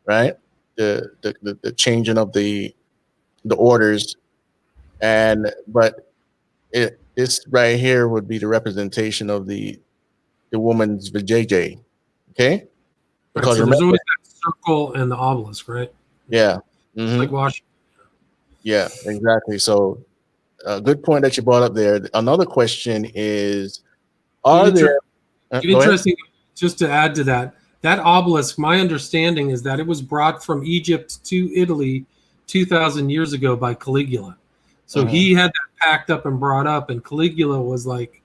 right? The changing of the orders, but this right here would be the representation of the woman's vajayjay, okay? Because so there's always that circle and the obelisk, right? Yeah, like Washington. Yeah, exactly. So, good point that you brought up there. Another question is, are there? Interesting. Just to add to that obelisk, my understanding is that it was brought from Egypt to Italy 2,000 years ago by Caligula. So he had that packed up and brought up, and Caligula was like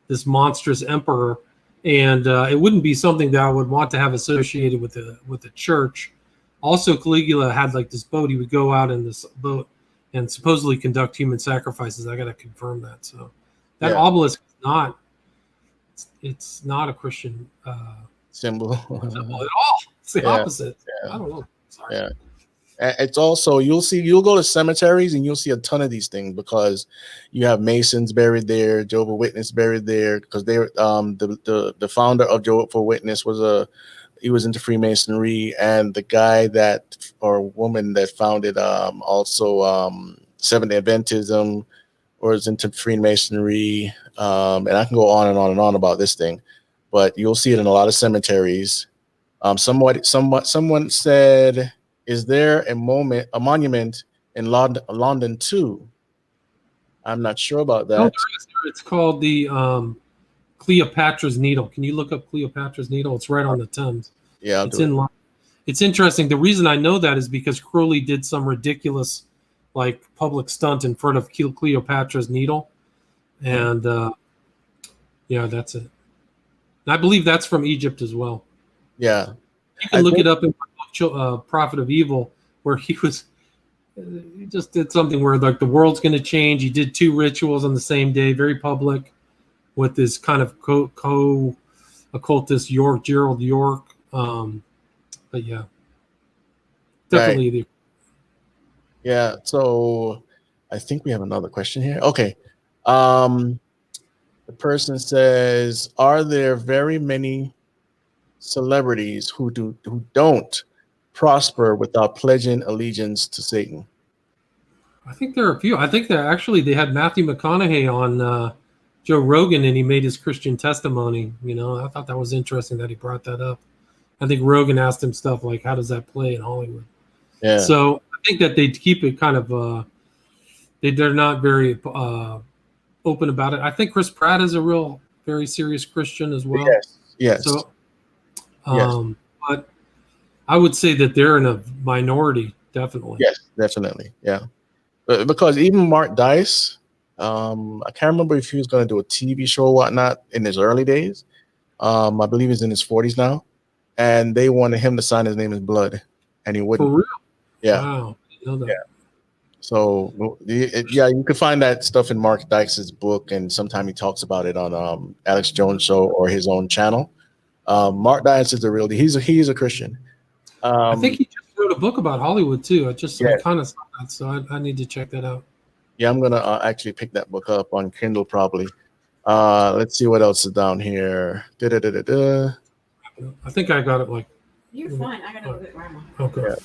this monstrous emperor, and it wouldn't be something that I would want to have associated with the church. Also, Caligula had like this boat. He would go out in this boat and supposedly conduct human sacrifices. I got to confirm that. So that obelisk is not. It's not a Christian symbol at all. It's the opposite. Yeah. I don't know. Sorry. Yeah. It's also, you'll go to cemeteries and you'll see a ton of these things because you have Masons buried there, Jehovah's Witness buried there, because they're the founder of Jehovah's Witness he was into Freemasonry, and the guy or woman that founded also Seventh-day Adventism was into Freemasonry, and I can go on and on and on about this thing, but you'll see it in a lot of cemeteries. Someone said, is there a monument in London too? I'm not sure about that. No, it's called the Cleopatra's Needle. Can you look up Cleopatra's Needle? It's right on the Thames. Yeah, It's in line. It's interesting. The reason I know that is because Crowley did some ridiculous, like, public stunt in front of Cleopatra's needle, and yeah, that's it. And I believe that's from Egypt as well. Yeah, You can look it up in Prophet of Evil, where he just did something where, like, the world's going to change. He did 2 rituals on the same day, very public, with this kind of occultist Gerald York. But yeah, definitely. right. Yeah. So I think we have another question here. Okay. The person says, "Are there very many celebrities who don't prosper without pledging allegiance to Satan?" I think there are a few. I think that actually they had Matthew McConaughey on Joe Rogan, and he made his Christian testimony. You know, I thought that was interesting that he brought that up. I think Rogan asked him stuff like, "How does that play in Hollywood?" Yeah. So I think that they keep it kind of. They're not very open about it. I think Chris Pratt is a real, very serious Christian as well. Yes. So, but I would say that they're in a minority, definitely. Yes, definitely. Yeah. Because even Mark Dice, I can't remember if he was going to do a TV show or whatnot in his early days. I believe he's in his 40s now, and they wanted him to sign his name as blood, and he wouldn't. For real? Yeah. Wow. I know that. Yeah. So yeah, you can find that stuff in Mark Dykes' book, and sometimes he talks about it on Alex Jones show or his own channel. Mark Dykes is the real deal. He's a Christian. I think he just wrote a book about Hollywood too. I kind of saw that, so I need to check that out. Yeah, I'm gonna actually pick that book up on Kindle probably. Let's see what else is down here. I think I got it. Like, you're fine. I gotta go get grandma. Okay.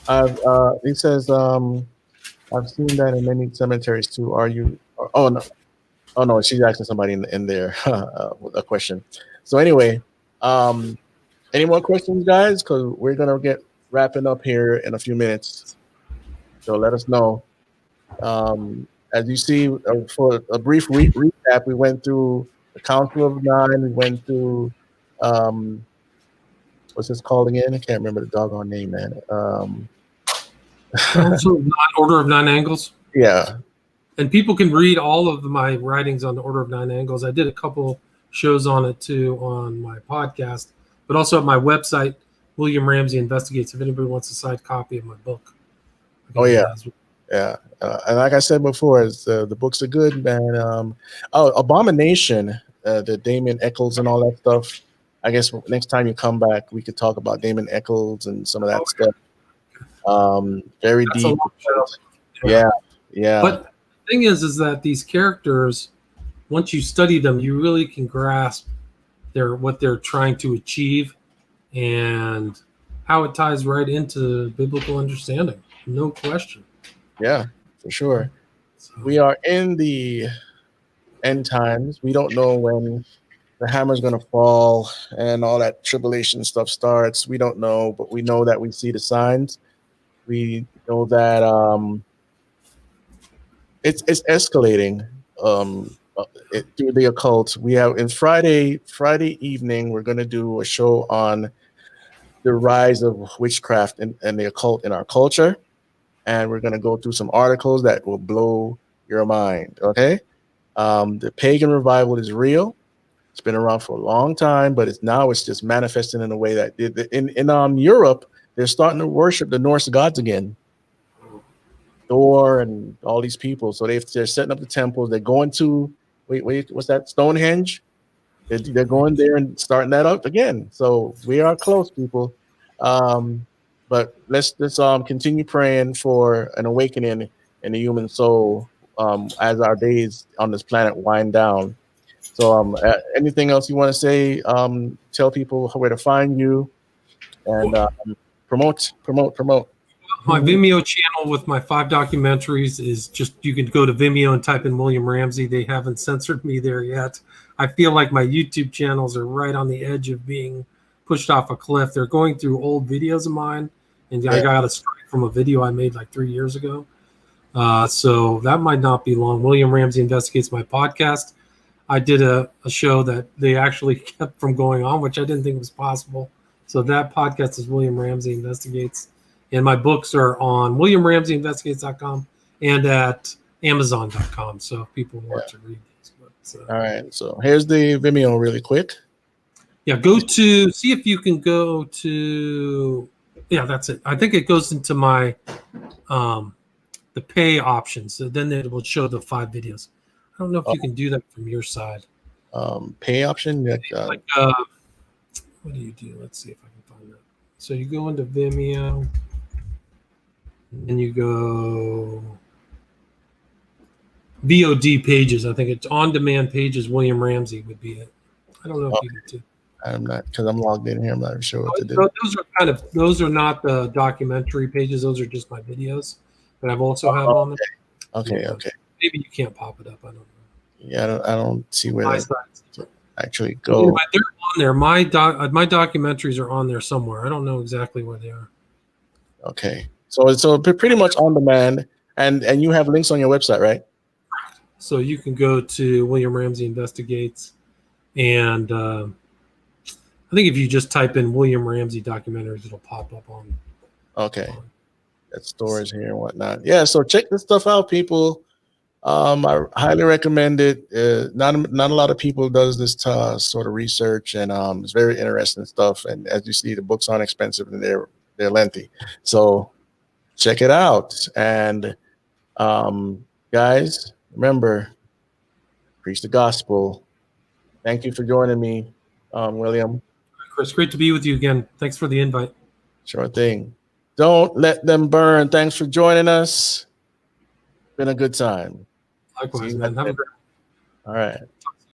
Yeah. He says, I've seen that in many cemeteries too. Are you? Oh no, she's asking somebody in there a question. So anyway, any more questions, guys? Because we're gonna get wrapping up here in a few minutes. So let us know. As you see, for a brief recap, we went through the Council of Nine. We went through what's this called again? I can't remember the doggone name, man. Order of Nine Angles. Yeah. And people can read all of my writings on the Order of Nine Angles. I did a couple shows on it too on my podcast, but also at my website, William Ramsey Investigates. If anybody wants a signed copy of my book. Oh yeah. Yeah. And like I said before, the books are good, man. Abomination, the Damon Eccles and all that stuff. I guess next time you come back, we could talk about Damon Eccles and some of that stuff. Very That's deep. Yeah. But the thing is that these characters, once you study them, you really can grasp what they're trying to achieve and how it ties right into biblical understanding. No question. Yeah, for sure. So, we are in the end times. We don't know when the hammer's going to fall and all that tribulation stuff starts. We don't know, but we know that we see the signs. We know that it's escalating through the occult. We have Friday evening, we're going to do a show on the rise of witchcraft and the occult in our culture. And we're going to go through some articles that will blow your mind. Okay. The Pagan Revival is real. It's been around for a long time, but it's just manifesting in a way that in Europe, they're starting to worship the Norse gods again. Thor and all these people. So they're setting up the temples. They're going to, wait, what's that? Stonehenge? They're going there and starting that up again. So we are close, people. But let's continue praying for an awakening in the human soul as our days on this planet wind down. So anything else you want to say? Tell people where to find you and promote. My Vimeo channel with my 5 documentaries is just, you can go to Vimeo and type in William Ramsey. They haven't censored me there yet. I feel like my YouTube channels are right on the edge of being pushed off a cliff. They're going through old videos of mine, and I got a strike from a video I made like 3 years ago. So that might not be long. William Ramsey Investigates, my podcast. I did a show that they actually kept from going on, which I didn't think was possible So that podcast is William Ramsey Investigates. And my books are on WilliamRamseyInvestigates.com and at Amazon.com. So if people want to read these books. All right. So here's the Vimeo really quick. Yeah, go to, see if you can go to, yeah, that's it. I think it goes into my, the pay options. So then it will show the 5 videos. I don't know if you can do that from your side. Pay option? What do you do? Let's see if I can find that. So you go into Vimeo and you go VOD pages. I think it's on-demand pages. William Ramsey would be it. I don't know if you can do. I'm not, because I'm logged in here. I'm not sure what to do. Those are not the documentary pages. Those are just my videos that I've also have on there. Okay. Maybe you can't pop it up. I don't know. Yeah, I don't see where My that actually go. Anyway, they're on there. My documentaries are on there somewhere. I don't know exactly where they are. Okay, so pretty much on demand, and you have links on your website, right? So you can go to William Ramsey Investigates, and I think if you just type in William Ramsey documentaries, it'll pop up on. Okay, that storage here and whatnot. Yeah, so check this stuff out, people. I highly recommend it. Not a lot of people does this sort of research, and it's very interesting stuff. And as you see, the books aren't expensive and they're lengthy. So check it out. And guys, remember, preach the gospel. Thank you for joining me, William. Chris, great to be with you again. Thanks for the invite. Sure thing. Don't let them burn. Thanks for joining us. Been a good time. Likewise, man. Have a great. All right.